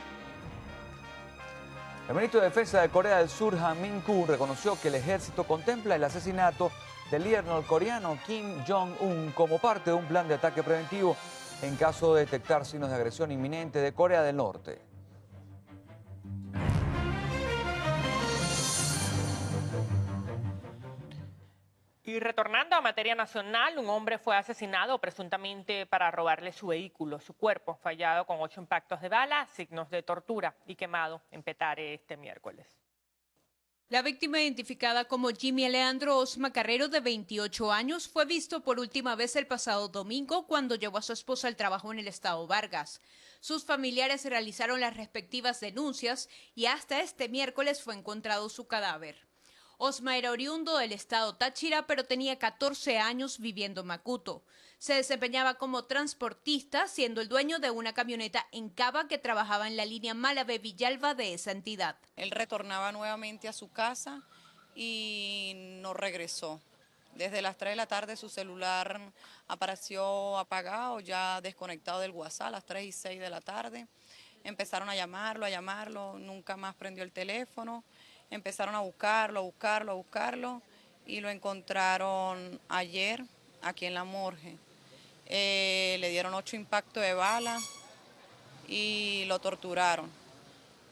El ministro de Defensa de Corea del Sur, Han Min-koo, reconoció que el ejército contempla el asesinato del líder norcoreano Kim Jong-un como parte de un plan de ataque preventivo en caso de detectar signos de agresión inminente de Corea del Norte. Y retornando a materia nacional, un hombre fue asesinado presuntamente para robarle su vehículo. Su cuerpo fue hallado con 8 impactos de bala, signos de tortura y quemado en Petare este miércoles. La víctima, identificada como Jimmy Alejandro Osma Carrero, de 28 años, fue visto por última vez el pasado domingo cuando llevó a su esposa al trabajo en el estado Vargas. Sus familiares realizaron las respectivas denuncias y hasta este miércoles fue encontrado su cadáver. Osma era oriundo del estado Táchira, pero tenía 14 años viviendo en Macuto. Se desempeñaba como transportista, siendo el dueño de una camioneta en Cava que trabajaba en la línea Malabé-Villalba de esa entidad. Él retornaba nuevamente a su casa y no regresó. Desde las 3 de la tarde su celular apareció apagado, ya desconectado del WhatsApp, a las 3 y 6 de la tarde. Empezaron a llamarlo, nunca más prendió el teléfono. Empezaron a buscarlo y lo encontraron ayer aquí en la morgue. Le dieron 8 impactos de bala y lo torturaron.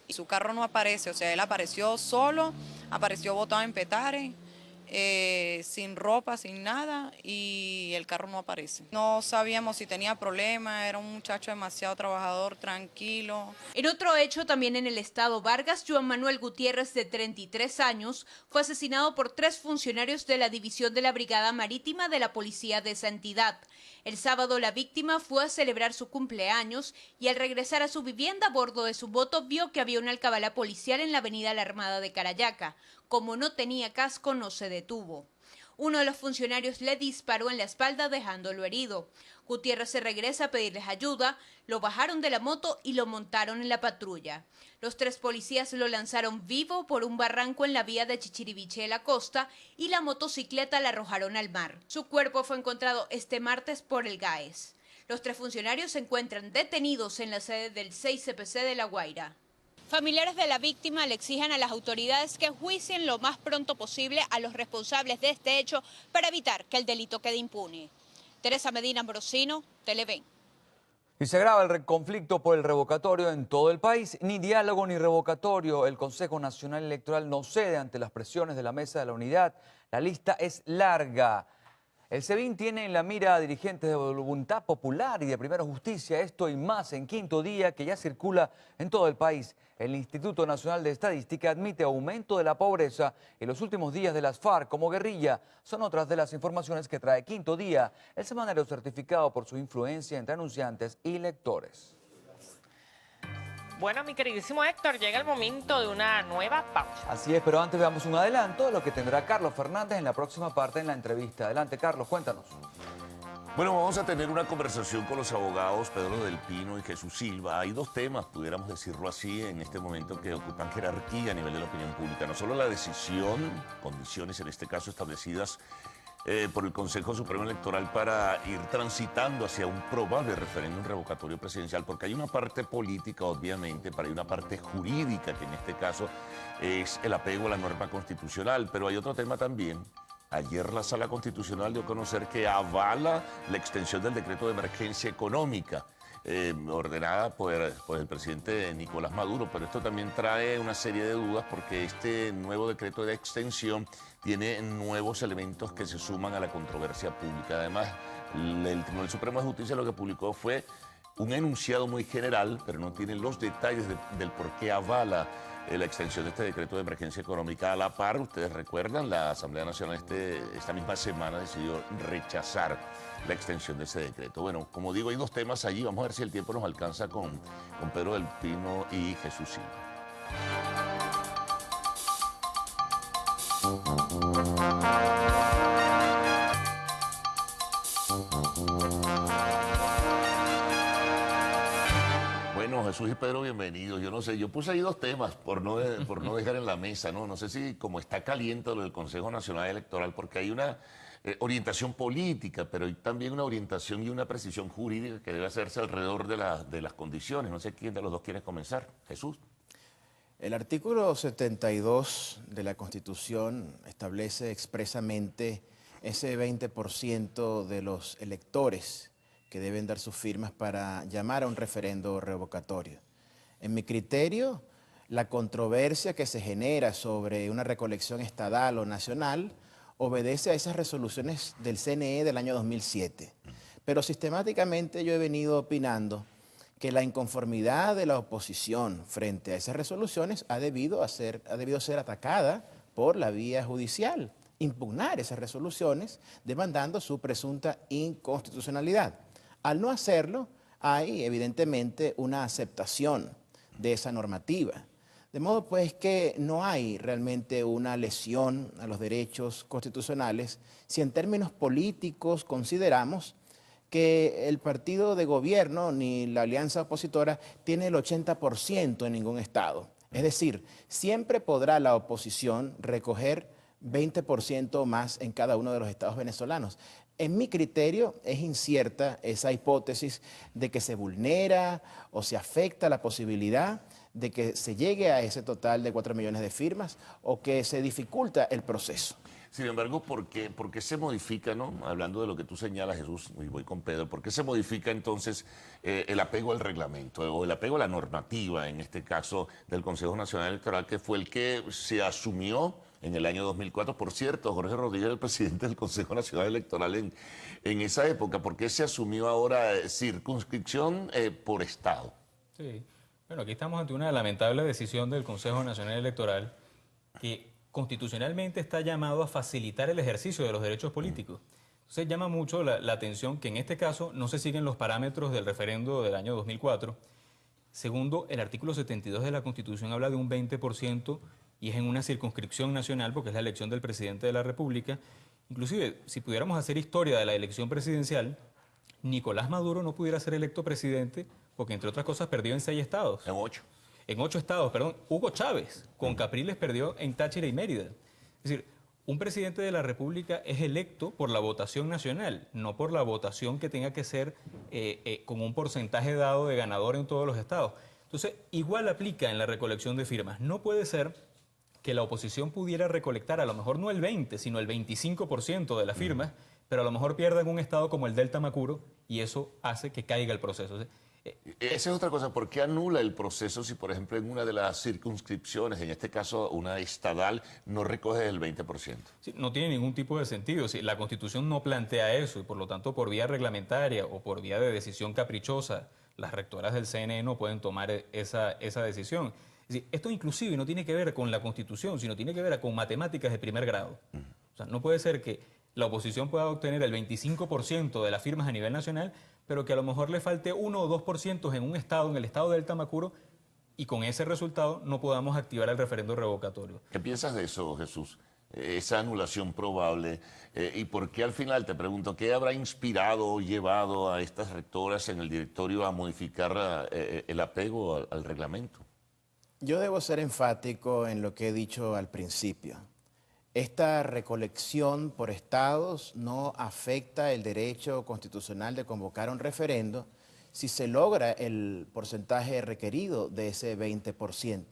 Y su carro no aparece, o sea, él apareció solo, apareció botado en Petare, sin ropa, sin nada, y el carro no aparece. No sabíamos si tenía problemas, era un muchacho demasiado trabajador, tranquilo. En otro hecho, también en el estado Vargas, Joan Manuel Gutiérrez, de 33 años, fue asesinado por 3 funcionarios de la división de la Brigada Marítima de la Policía de esa entidad. El sábado la víctima fue a celebrar su cumpleaños y al regresar a su vivienda a bordo de su moto vio que había una alcabala policial en la avenida La Armada de Carayaca. Como no tenía casco, no se detuvo. Uno de los funcionarios le disparó en la espalda dejándolo herido. Gutiérrez se regresa a pedirles ayuda, lo bajaron de la moto y lo montaron en la patrulla. Los 3 policías lo lanzaron vivo por un barranco en la vía de Chichiriviche de la Costa y la motocicleta la arrojaron al mar. Su cuerpo fue encontrado este martes por el GAES. Los 3 funcionarios se encuentran detenidos en la sede del 6CPC de La Guaira. Familiares de la víctima le exigen a las autoridades que enjuicien lo más pronto posible a los responsables de este hecho para evitar que el delito quede impune. Teresa Medina Ambrosino, Televen. Y se agrava el conflicto por el revocatorio en todo el país. Ni diálogo ni revocatorio. El Consejo Nacional Electoral no cede ante las presiones de la Mesa de la Unidad. La lista es larga. El SEBIN tiene en la mira a dirigentes de Voluntad Popular y de Primero Justicia, esto y más en quinto día que ya circula en todo el país. El Instituto Nacional de Estadística admite aumento de la pobreza y los últimos días de las FARC como guerrilla son otras de las informaciones que trae Quinto Día, el semanario certificado por su influencia entre anunciantes y lectores. Bueno, mi queridísimo Héctor, llega el momento de una nueva pausa. Así es, pero antes veamos un adelanto de lo que tendrá Carlos Fernández en la próxima parte en la entrevista. Adelante, Carlos, cuéntanos. Bueno, vamos a tener una conversación con los abogados Pedro del Pino y Jesús Silva. Hay 2 temas, pudiéramos decirlo así, en este momento que ocupan jerarquía a nivel de la opinión pública. No solo la decisión, condiciones en este caso establecidas por el Consejo Supremo Electoral para ir transitando hacia un probable referéndum revocatorio presidencial, porque hay una parte política, obviamente, pero hay una parte jurídica, que en este caso es el apego a la norma constitucional, pero hay otro tema también. Ayer la Sala Constitucional dio a conocer que avala la extensión del decreto de emergencia económica ordenada por el presidente Nicolás Maduro, pero esto también trae una serie de dudas porque este nuevo decreto de extensión tiene nuevos elementos que se suman a la controversia pública. Además, el Tribunal Supremo de Justicia lo que publicó fue un enunciado muy general, pero no tiene los detalles del por qué avala la extensión de este decreto de emergencia económica. A la par, ustedes recuerdan, la Asamblea Nacional esta misma semana decidió rechazar la extensión de ese decreto. Bueno, como digo, hay 2 temas allí. Vamos a ver si el tiempo nos alcanza con Pedro del Pino y Jesús Silva. Bueno, Jesús y Pedro, bienvenidos. Yo no sé, yo puse ahí 2 temas por no dejar en la mesa, ¿no? No sé si como está caliente lo del Consejo Nacional Electoral, porque hay una orientación política, pero hay también una orientación y una precisión jurídica que debe hacerse alrededor de las condiciones. No sé quién de los 2 quiere comenzar. Jesús. El artículo 72 de la Constitución establece expresamente ese 20% de los electores que deben dar sus firmas para llamar a un referendo revocatorio. En mi criterio, la controversia que se genera sobre una recolección estadal o nacional obedece a esas resoluciones del CNE del año 2007. Pero sistemáticamente yo he venido opinando que la inconformidad de la oposición frente a esas resoluciones ha debido ser atacada por la vía judicial, impugnar esas resoluciones demandando su presunta inconstitucionalidad. Al no hacerlo, hay evidentemente una aceptación de esa normativa. De modo pues que no hay realmente una lesión a los derechos constitucionales si en términos políticos consideramos que el partido de gobierno ni la alianza opositora tiene el 80% en ningún estado. Es decir, siempre podrá la oposición recoger 20% o más en cada uno de los estados venezolanos. En mi criterio es incierta esa hipótesis de que se vulnera o se afecta la posibilidad de que se llegue a ese total de 4 millones de firmas o que se dificulta el proceso. Sin embargo, ¿por qué se modifica, no? Hablando de lo que tú señalas, Jesús, y voy con Pedro, ¿por qué se modifica entonces el apego al reglamento o el apego a la normativa, en este caso del Consejo Nacional Electoral, que fue el que se asumió en el año 2004? Por cierto, Jorge Rodríguez era el presidente del Consejo Nacional Electoral en esa época. ¿Por qué se asumió ahora circunscripción por estado? Sí, bueno, aquí estamos ante una lamentable decisión del Consejo Nacional Electoral que constitucionalmente está llamado a facilitar el ejercicio de los derechos políticos. Entonces llama mucho la atención que en este caso no se siguen los parámetros del referendo del año 2004. Segundo, el artículo 72 de la Constitución habla de un 20% y es en una circunscripción nacional porque es la elección del presidente de la República. Inclusive, si pudiéramos hacer historia de la elección presidencial, Nicolás Maduro no pudiera ser electo presidente porque, entre otras cosas, perdió en 6 estados. En 8. En 8 estados, perdón. Hugo Chávez, con Capriles, perdió en Táchira y Mérida. Es decir, un presidente de la República es electo por la votación nacional, no por la votación que tenga que ser con un porcentaje dado de ganador en todos los estados. Entonces, igual aplica en la recolección de firmas. No puede ser que la oposición pudiera recolectar a lo mejor no el 20, sino el 25% de las firmas, pero a lo mejor pierda en un estado como el Delta Macuro y eso hace que caiga el proceso. Esa es otra cosa. ¿Por qué anula el proceso si, por ejemplo, en una de las circunscripciones, en este caso una estadal, no recoge el 20%? Sí, no tiene ningún tipo de sentido. Sí, la Constitución no plantea eso y, por lo tanto, por vía reglamentaria o por vía de decisión caprichosa, las rectoras del CNE no pueden tomar esa decisión. Es decir, esto inclusive no tiene que ver con la Constitución, sino tiene que ver con matemáticas de primer grado. O sea, no puede ser que la oposición pueda obtener el 25% de las firmas a nivel nacional, pero que a lo mejor le falte 1 o 2% en un estado, en el estado del Tamacuro, y con ese resultado no podamos activar el referendo revocatorio. ¿Qué piensas de eso, Jesús? Esa anulación probable. ¿Y por qué al final, te pregunto, qué habrá inspirado o llevado a estas rectoras en el directorio a modificar el apego al reglamento? Yo debo ser enfático en lo que he dicho al principio. Esta recolección por estados no afecta el derecho constitucional de convocar un referendo si se logra el porcentaje requerido de ese 20%.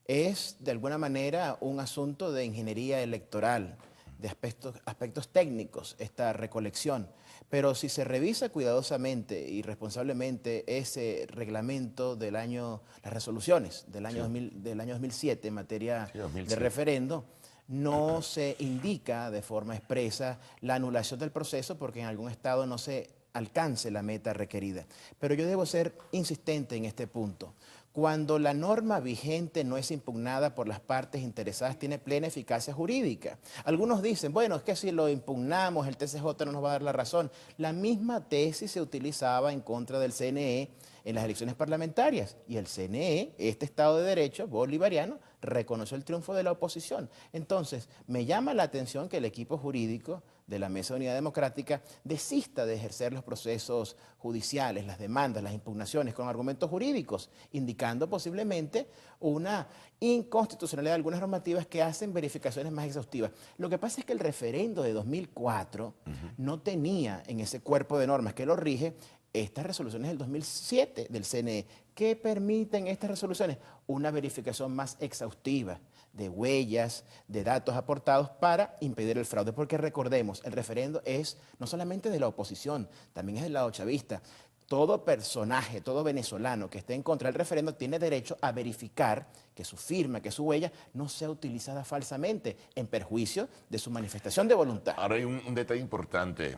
Es, de alguna manera, un asunto de ingeniería electoral, de aspectos técnicos, esta recolección. Pero si se revisa cuidadosamente y responsablemente ese reglamento del año, las resoluciones del año 2007 en materia de referendo, no se indica de forma expresa la anulación del proceso porque en algún estado no se alcance la meta requerida. Pero yo debo ser insistente en este punto. Cuando la norma vigente no es impugnada por las partes interesadas, tiene plena eficacia jurídica. Algunos dicen, bueno, es que si lo impugnamos, el TCJ no nos va a dar la razón. La misma tesis se utilizaba en contra del CNE en las elecciones parlamentarias. Y el CNE, este Estado de Derecho bolivariano, reconoció el triunfo de la oposición. Entonces, me llama la atención que el equipo jurídico de la Mesa de Unidad Democrática desista de ejercer los procesos judiciales, las demandas, las impugnaciones con argumentos jurídicos, indicando posiblemente una inconstitucionalidad de algunas normativas que hacen verificaciones más exhaustivas. Lo que pasa es que el referendo de 2004 no tenía en ese cuerpo de normas que lo rige estas resoluciones del 2007 del CNE. ¿Qué permiten estas resoluciones? Una verificación más exhaustiva de huellas, de datos aportados para impedir el fraude. Porque recordemos, el referendo es no solamente de la oposición, también es del lado chavista. todo personaje, todo venezolano que esté en contra del referendo tiene derecho a verificar que su firma, que su huella no sea utilizada falsamente en perjuicio de su manifestación de voluntad. Ahora hay un detalle importante,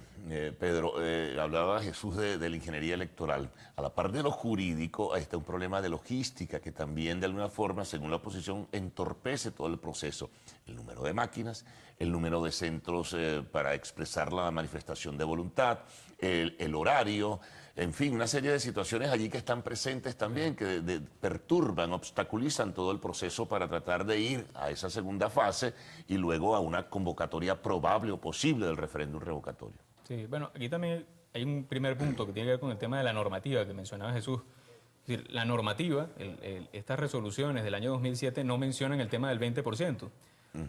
Pedro. Hablaba Jesús de la ingeniería electoral. A la par de lo jurídico, está un problema de logística que también de alguna forma, según la oposición, entorpece todo el proceso. El número de máquinas, el número de centros para expresar la manifestación de voluntad, el horario. En fin, una serie de situaciones allí que están presentes también, que perturban, obstaculizan todo el proceso para tratar de ir a esa segunda fase y luego a una convocatoria probable o posible del referéndum revocatorio. Sí, bueno, aquí también hay un primer punto que tiene que ver con el tema de la normativa que mencionaba Jesús. Es decir, la normativa, estas resoluciones del año 2007 no mencionan el tema del 20%.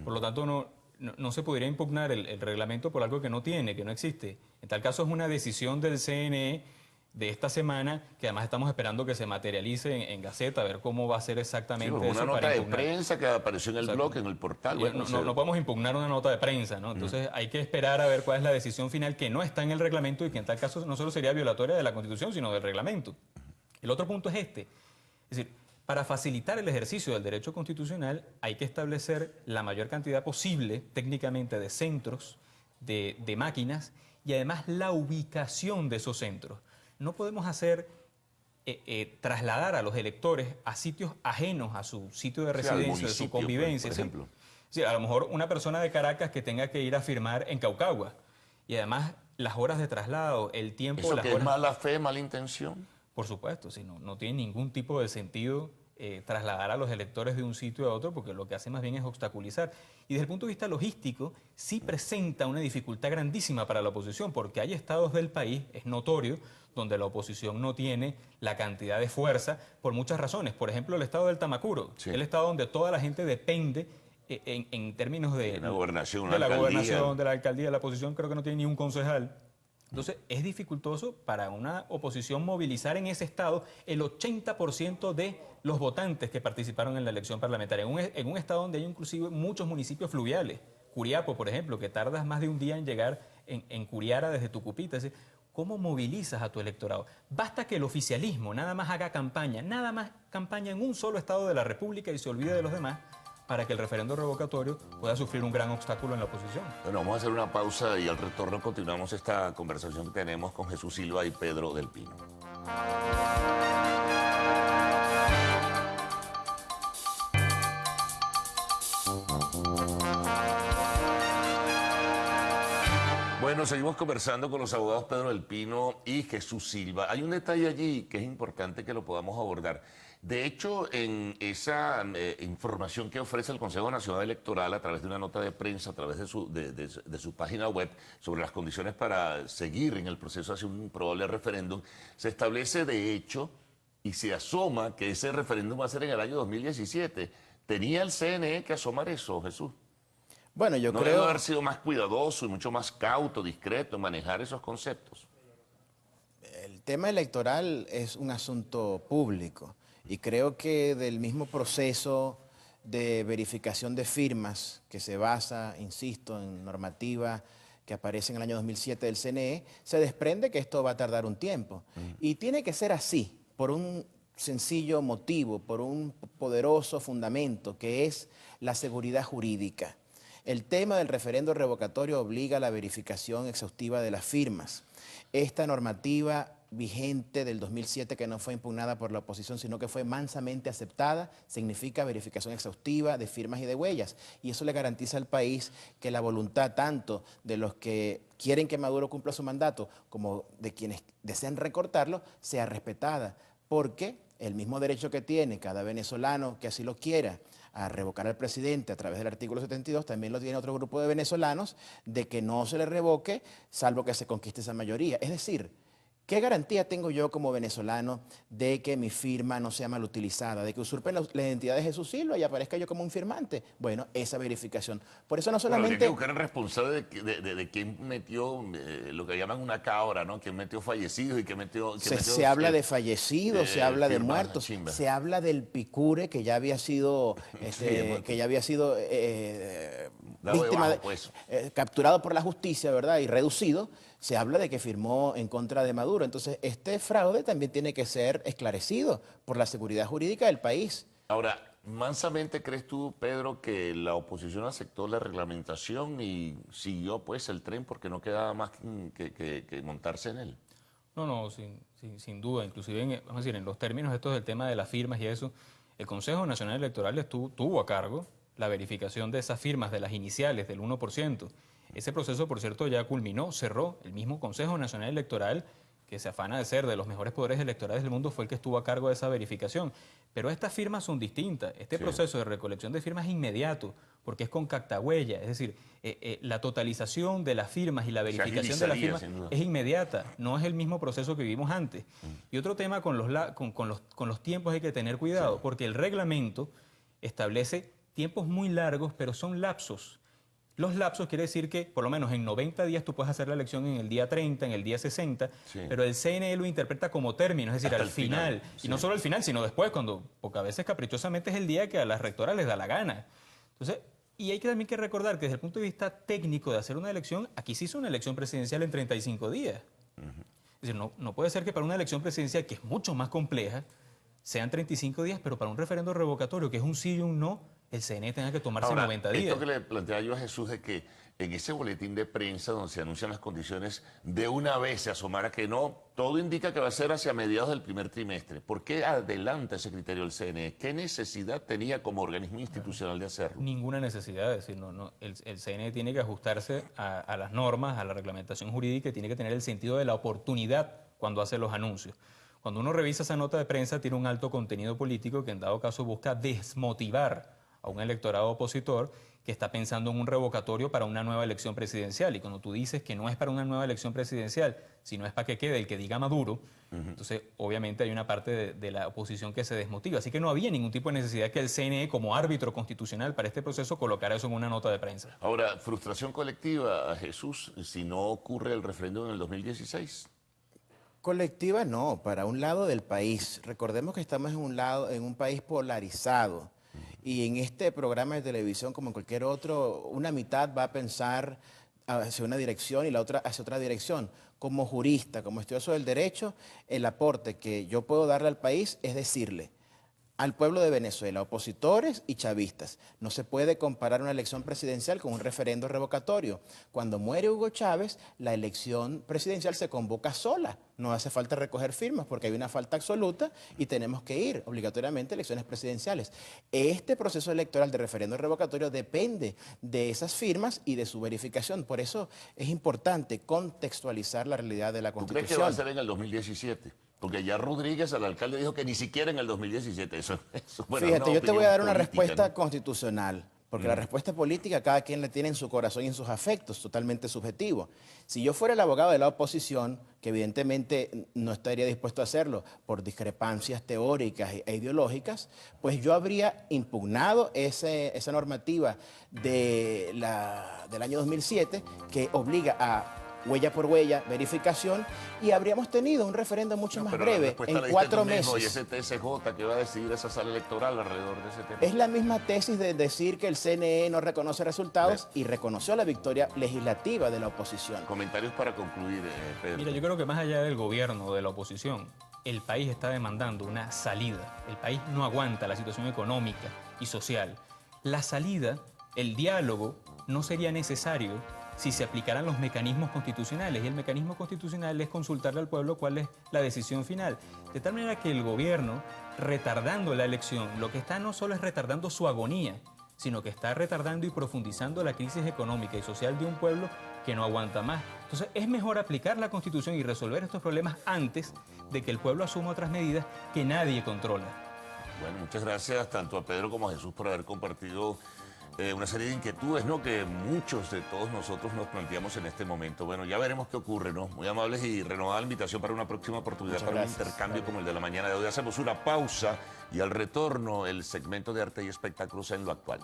Por lo tanto, no se podría impugnar el reglamento por algo que no tiene, que no existe. En tal caso, es una decisión del CNE de esta semana, que además estamos esperando que se materialice en Gaceta, a ver cómo va a ser exactamente sí, eso. Una nota de prensa que apareció en el blog, en el portal. Bueno, no podemos impugnar una nota de prensa, ¿no? Entonces hay que esperar a ver cuál es la decisión final que no está en el reglamento y que en tal caso no solo sería violatoria de la Constitución, sino del reglamento. El otro punto es este. Es decir, para facilitar el ejercicio del derecho constitucional hay que establecer la mayor cantidad posible técnicamente de centros, de máquinas y además la ubicación de esos centros. No podemos trasladar a los electores a sitios ajenos a su sitio de residencia, de su convivencia. Por ejemplo. Sí, a lo mejor una persona de Caracas que tenga que ir a firmar en Caucagua. Y además las horas de traslado, el tiempo... ¿Eso que es mala fe, mala intención? Por supuesto, sí, no tiene ningún tipo de sentido trasladar a los electores de un sitio a otro, porque lo que hace más bien es obstaculizar. Y desde el punto de vista logístico, sí presenta una dificultad grandísima para la oposición, porque hay estados del país, es notorio, donde la oposición no tiene la cantidad de fuerza por muchas razones. Por ejemplo, el estado del Tamacuro, el estado donde toda la gente depende en términos de la gobernación, de la gobernación, de la alcaldía, de la oposición, creo que no tiene ni un concejal. Entonces, es dificultoso para una oposición movilizar en ese estado el 80% de los votantes que participaron en la elección parlamentaria. En un estado donde hay inclusive muchos municipios fluviales. Curiapo, por ejemplo, que tardas más de un día en llegar en Curiara desde Tucupita. Es decir, ¿cómo movilizas a tu electorado? Basta que el oficialismo nada más haga campaña, nada más campaña en un solo estado de la República y se olvide de los demás, para que el referendo revocatorio pueda sufrir un gran obstáculo en la oposición. Bueno, vamos a hacer una pausa y al retorno continuamos esta conversación que tenemos con Jesús Silva y Pedro del Pino. Bueno, seguimos conversando con los abogados Pedro del Pino y Jesús Silva. Hay un detalle allí que es importante que lo podamos abordar. De hecho, en esa información que ofrece el Consejo Nacional Electoral a través de una nota de prensa, a través de su página web, sobre las condiciones para seguir en el proceso hacia un probable referéndum, se establece de hecho y se asoma que ese referéndum va a ser en el año 2017. ¿Tenía el CNE que asomar eso, Jesús? Bueno, yo creo... ¿No debe haber sido más cuidadoso y mucho más cauto, discreto en manejar esos conceptos? El tema electoral es un asunto público. Y creo que del mismo proceso de verificación de firmas que se basa, insisto, en normativa que aparece en el año 2007 del CNE, se desprende que esto va a tardar un tiempo. Y tiene que ser así, por un sencillo motivo, por un poderoso fundamento, que es la seguridad jurídica. El tema del referendo revocatorio obliga a la verificación exhaustiva de las firmas. Esta normativa vigente del 2007, que no fue impugnada por la oposición, sino que fue mansamente aceptada, significa verificación exhaustiva de firmas y de huellas. Y eso le garantiza al país que la voluntad tanto de los que quieren que Maduro cumpla su mandato como de quienes desean recortarlo sea respetada, porque el mismo derecho que tiene cada venezolano que así lo quiera a revocar al presidente a través del artículo 72, también lo tiene otro grupo de venezolanos de que no se le revoque salvo que se conquiste esa mayoría. Es decir, ¿qué garantía tengo yo como venezolano de que mi firma no sea mal utilizada, de que usurpen la identidad de Jesús Silva y aparezca yo como un firmante? Bueno, esa verificación. Por eso no solamente... Bueno, hay que buscar el responsable de quién metió lo que llaman una cabra, ¿no? Quién metió fallecidos y quién metió... Se habla de fallecidos, se habla de muertos, se habla del Picure que ya había sido, víctima, capturado por la justicia, ¿verdad? Y reducido. Se habla de que firmó en contra de Maduro. futuro. Entonces, este fraude también tiene que ser esclarecido por la seguridad jurídica del país. Ahora, mansamente, ¿crees tú, Pedro, que la oposición aceptó la reglamentación y siguió pues el tren porque no quedaba más que montarse en él? No, sin duda. Inclusive, vamos a decir, en los términos estos del tema de las firmas y eso, el Consejo Nacional Electoral tuvo a cargo la verificación de esas firmas, de las iniciales, del 1%. Ese proceso, por cierto, ya culminó, cerró. El mismo Consejo Nacional Electoral, que se afana de ser de los mejores poderes electorales del mundo, fue el que estuvo a cargo de esa verificación. Pero estas firmas son distintas. Este proceso de recolección de firmas es inmediato, porque es con cactahuella. Es decir, la totalización de las firmas y la verificación de las firmas es inmediata. No es el mismo proceso que vivimos antes. Y otro tema con los tiempos hay que tener cuidado, porque el reglamento establece tiempos muy largos, pero son lapsos. Los lapsos quiere decir que por lo menos en 90 días tú puedes hacer la elección en el día 30, en el día 60, pero el CNE lo interpreta como término, es decir, al final. Y no solo al final, sino después, porque a veces caprichosamente es el día que a las rectoras les da la gana. Entonces, y hay también que recordar que desde el punto de vista técnico de hacer una elección, aquí se hizo una elección presidencial en 35 días. Es decir, no puede ser que para una elección presidencial, que es mucho más compleja, sean 35 días, pero para un referendo revocatorio, que es un sí y un no, el CNE tenga que tomarse 90 días. Esto que le planteaba yo a Jesús de que en ese boletín de prensa donde se anuncian las condiciones, de una vez se asomara que no, todo indica que va a ser hacia mediados del primer trimestre. ¿Por qué adelanta ese criterio el CNE? ¿Qué necesidad tenía como organismo institucional de hacerlo? Ninguna necesidad, es decir, el CNE tiene que ajustarse a las normas, a la reglamentación jurídica y tiene que tener el sentido de la oportunidad cuando hace los anuncios. Cuando uno revisa esa nota de prensa, tiene un alto contenido político que en dado caso busca desmotivar a un electorado opositor que está pensando en un revocatorio para una nueva elección presidencial. Y cuando tú dices que no es para una nueva elección presidencial, sino es para que quede el que diga Maduro, entonces obviamente hay una parte de la oposición que se desmotiva. Así que no había ningún tipo de necesidad que el CNE, como árbitro constitucional para este proceso, colocara eso en una nota de prensa. Ahora, frustración colectiva, Jesús, si no ocurre el referéndum en el 2016. Colectiva no, para un lado del país. Recordemos que estamos en un país polarizado. Y en este programa de televisión, como en cualquier otro, una mitad va a pensar hacia una dirección y la otra hacia otra dirección. Como jurista, como estudioso del derecho, el aporte que yo puedo darle al país es decirle al pueblo de Venezuela, opositores y chavistas, no se puede comparar una elección presidencial con un referendo revocatorio. Cuando muere Hugo Chávez, la elección presidencial se convoca sola. No hace falta recoger firmas porque hay una falta absoluta y tenemos que ir obligatoriamente a elecciones presidenciales. Este proceso electoral de referendo revocatorio depende de esas firmas y de su verificación. Por eso es importante contextualizar la realidad de la Constitución. ¿Tú crees que va a ser en el 2017? Porque ya Rodríguez, el alcalde, dijo que ni siquiera en el 2017. Bueno, fíjate, yo te voy a dar una respuesta constitucional, porque la respuesta política cada quien la tiene en su corazón y en sus afectos, totalmente subjetivo. Si yo fuera el abogado de la oposición, que evidentemente no estaría dispuesto a hacerlo por discrepancias teóricas e ideológicas, pues yo habría impugnado esa normativa del año 2007 que obliga a huella por huella, verificación, y habríamos tenido un referendo mucho más breve, en 4 meses. Y ese TSJ que va a decidir esa sala electoral alrededor de ese tema. Es la misma tesis de decir que el CNE no reconoce resultados y reconoció la victoria legislativa de la oposición. Comentarios para concluir, Pedro. Mira, yo creo que más allá del gobierno, de la oposición, el país está demandando una salida. El país no aguanta la situación económica y social. La salida, el diálogo, no sería necesario si se aplicaran los mecanismos constitucionales. Y el mecanismo constitucional es consultarle al pueblo cuál es la decisión final. De tal manera que el gobierno, retardando la elección, lo que está no solo es retardando su agonía, sino que está retardando y profundizando la crisis económica y social de un pueblo que no aguanta más. Entonces es mejor aplicar la Constitución y resolver estos problemas antes de que el pueblo asuma otras medidas que nadie controla. Bueno, muchas gracias tanto a Pedro como a Jesús por haber compartido una serie de inquietudes, ¿no?, que muchos de todos nosotros nos planteamos en este momento. Bueno, ya veremos qué ocurre, ¿no? Muy amables y renovada la invitación para una próxima oportunidad. Muchas gracias. Un intercambio como el de la mañana de hoy. Hacemos una pausa y al retorno el segmento de arte y espectáculos en lo actual.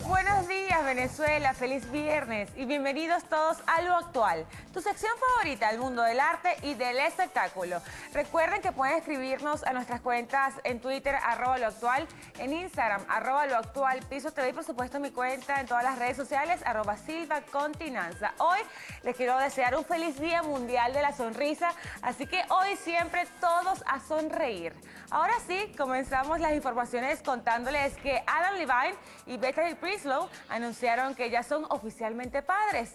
Buenos días, Venezuela. Venezuela, feliz viernes y bienvenidos todos a Lo Actual, tu sección favorita del mundo del arte y del espectáculo. Recuerden que pueden escribirnos a nuestras cuentas en Twitter, @loactual, en Instagram, @loactual_TV y por supuesto mi cuenta en todas las redes sociales, @silvacontinanza. Hoy les quiero desear un feliz Día Mundial de la Sonrisa, así que hoy siempre todos a sonreír. Ahora sí, comenzamos las informaciones contándoles que Adam Levine y Bethany Prinsloo anunciaron que ya son oficialmente padres.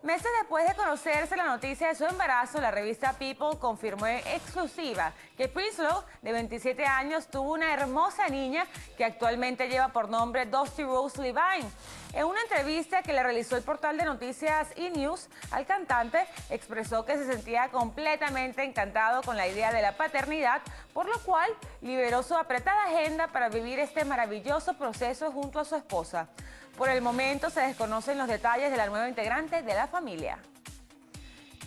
Meses después de conocerse la noticia de su embarazo, la revista People confirmó en exclusiva que Prinsloo, de 27 años, tuvo una hermosa niña que actualmente lleva por nombre Dusty Rose Levine. En una entrevista que le realizó el portal de noticias E! al cantante, expresó que se sentía completamente encantado con la idea de la paternidad, por lo cual liberó su apretada agenda para vivir este maravilloso proceso junto a su esposa. Por el momento se desconocen los detalles de la nueva integrante de la familia.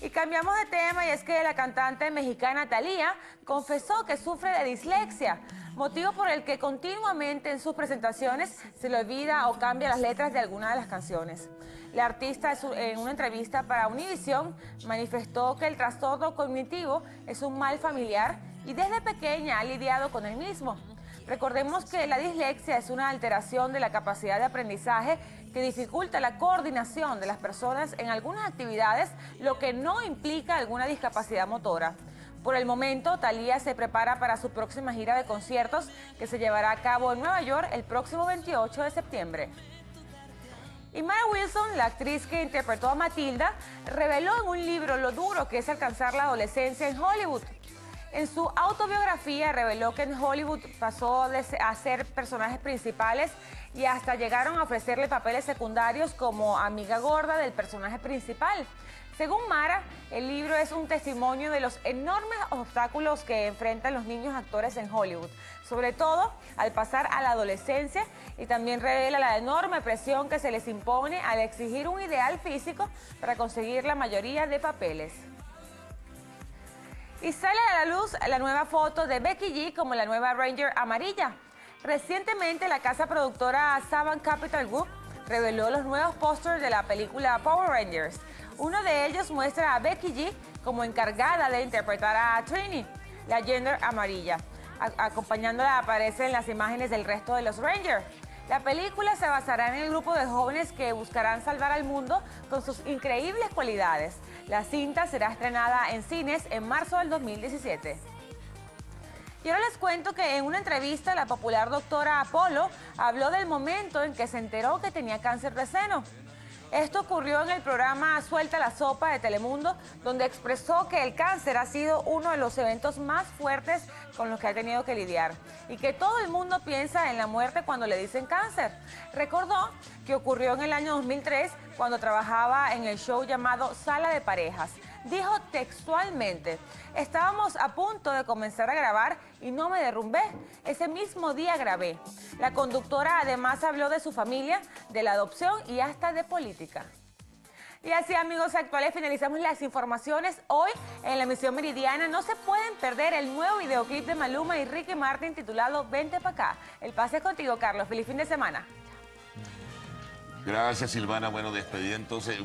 Y cambiamos de tema y es que la cantante mexicana Thalía confesó que sufre de dislexia, motivo por el que continuamente en sus presentaciones se le olvida o cambia las letras de alguna de las canciones. La artista en una entrevista para Univision manifestó que el trastorno cognitivo es un mal familiar y desde pequeña ha lidiado con el mismo. Recordemos que la dislexia es una alteración de la capacidad de aprendizaje que dificulta la coordinación de las personas en algunas actividades, lo que no implica alguna discapacidad motora. Por el momento, Thalía se prepara para su próxima gira de conciertos que se llevará a cabo en Nueva York el próximo 28 de septiembre. Y Mara Wilson, la actriz que interpretó a Matilda, reveló en un libro lo duro que es alcanzar la adolescencia en Hollywood. En su autobiografía reveló que en Hollywood pasó a ser personajes principales y hasta llegaron a ofrecerle papeles secundarios como amiga gorda del personaje principal. Según Mara, el libro es un testimonio de los enormes obstáculos que enfrentan los niños actores en Hollywood, sobre todo al pasar a la adolescencia, y también revela la enorme presión que se les impone al exigir un ideal físico para conseguir la mayoría de papeles. Y sale a la luz la nueva foto de Becky G como la nueva Ranger amarilla. Recientemente la casa productora Saban Capital Group reveló los nuevos pósters de la película Power Rangers. Uno de ellos muestra a Becky G como encargada de interpretar a Trini, la Ranger amarilla. Acompañándola aparecen las imágenes del resto de los Rangers. La película se basará en el grupo de jóvenes que buscarán salvar al mundo con sus increíbles cualidades. La cinta será estrenada en cines en marzo del 2017. Y ahora les cuento que en una entrevista la popular doctora Apolo habló del momento en que se enteró que tenía cáncer de seno. Esto ocurrió en el programa Suelta la Sopa de Telemundo, donde expresó que el cáncer ha sido uno de los eventos más fuertes con los que ha tenido que lidiar y que todo el mundo piensa en la muerte cuando le dicen cáncer. Recordó que ocurrió en el año 2003 cuando trabajaba en el show llamado Sala de Parejas. Dijo textualmente: estábamos a punto de comenzar a grabar y no me derrumbé. Ese mismo día grabé. La conductora además habló de su familia, de la adopción y hasta de política. Y así, amigos actuales, finalizamos las informaciones. Hoy, en la emisión meridiana, no se pueden perder el nuevo videoclip de Maluma y Ricky Martin titulado Vente pa' acá. El pase es contigo, Carlos. Feliz fin de semana. Gracias, Silvana. Bueno, despedida entonces.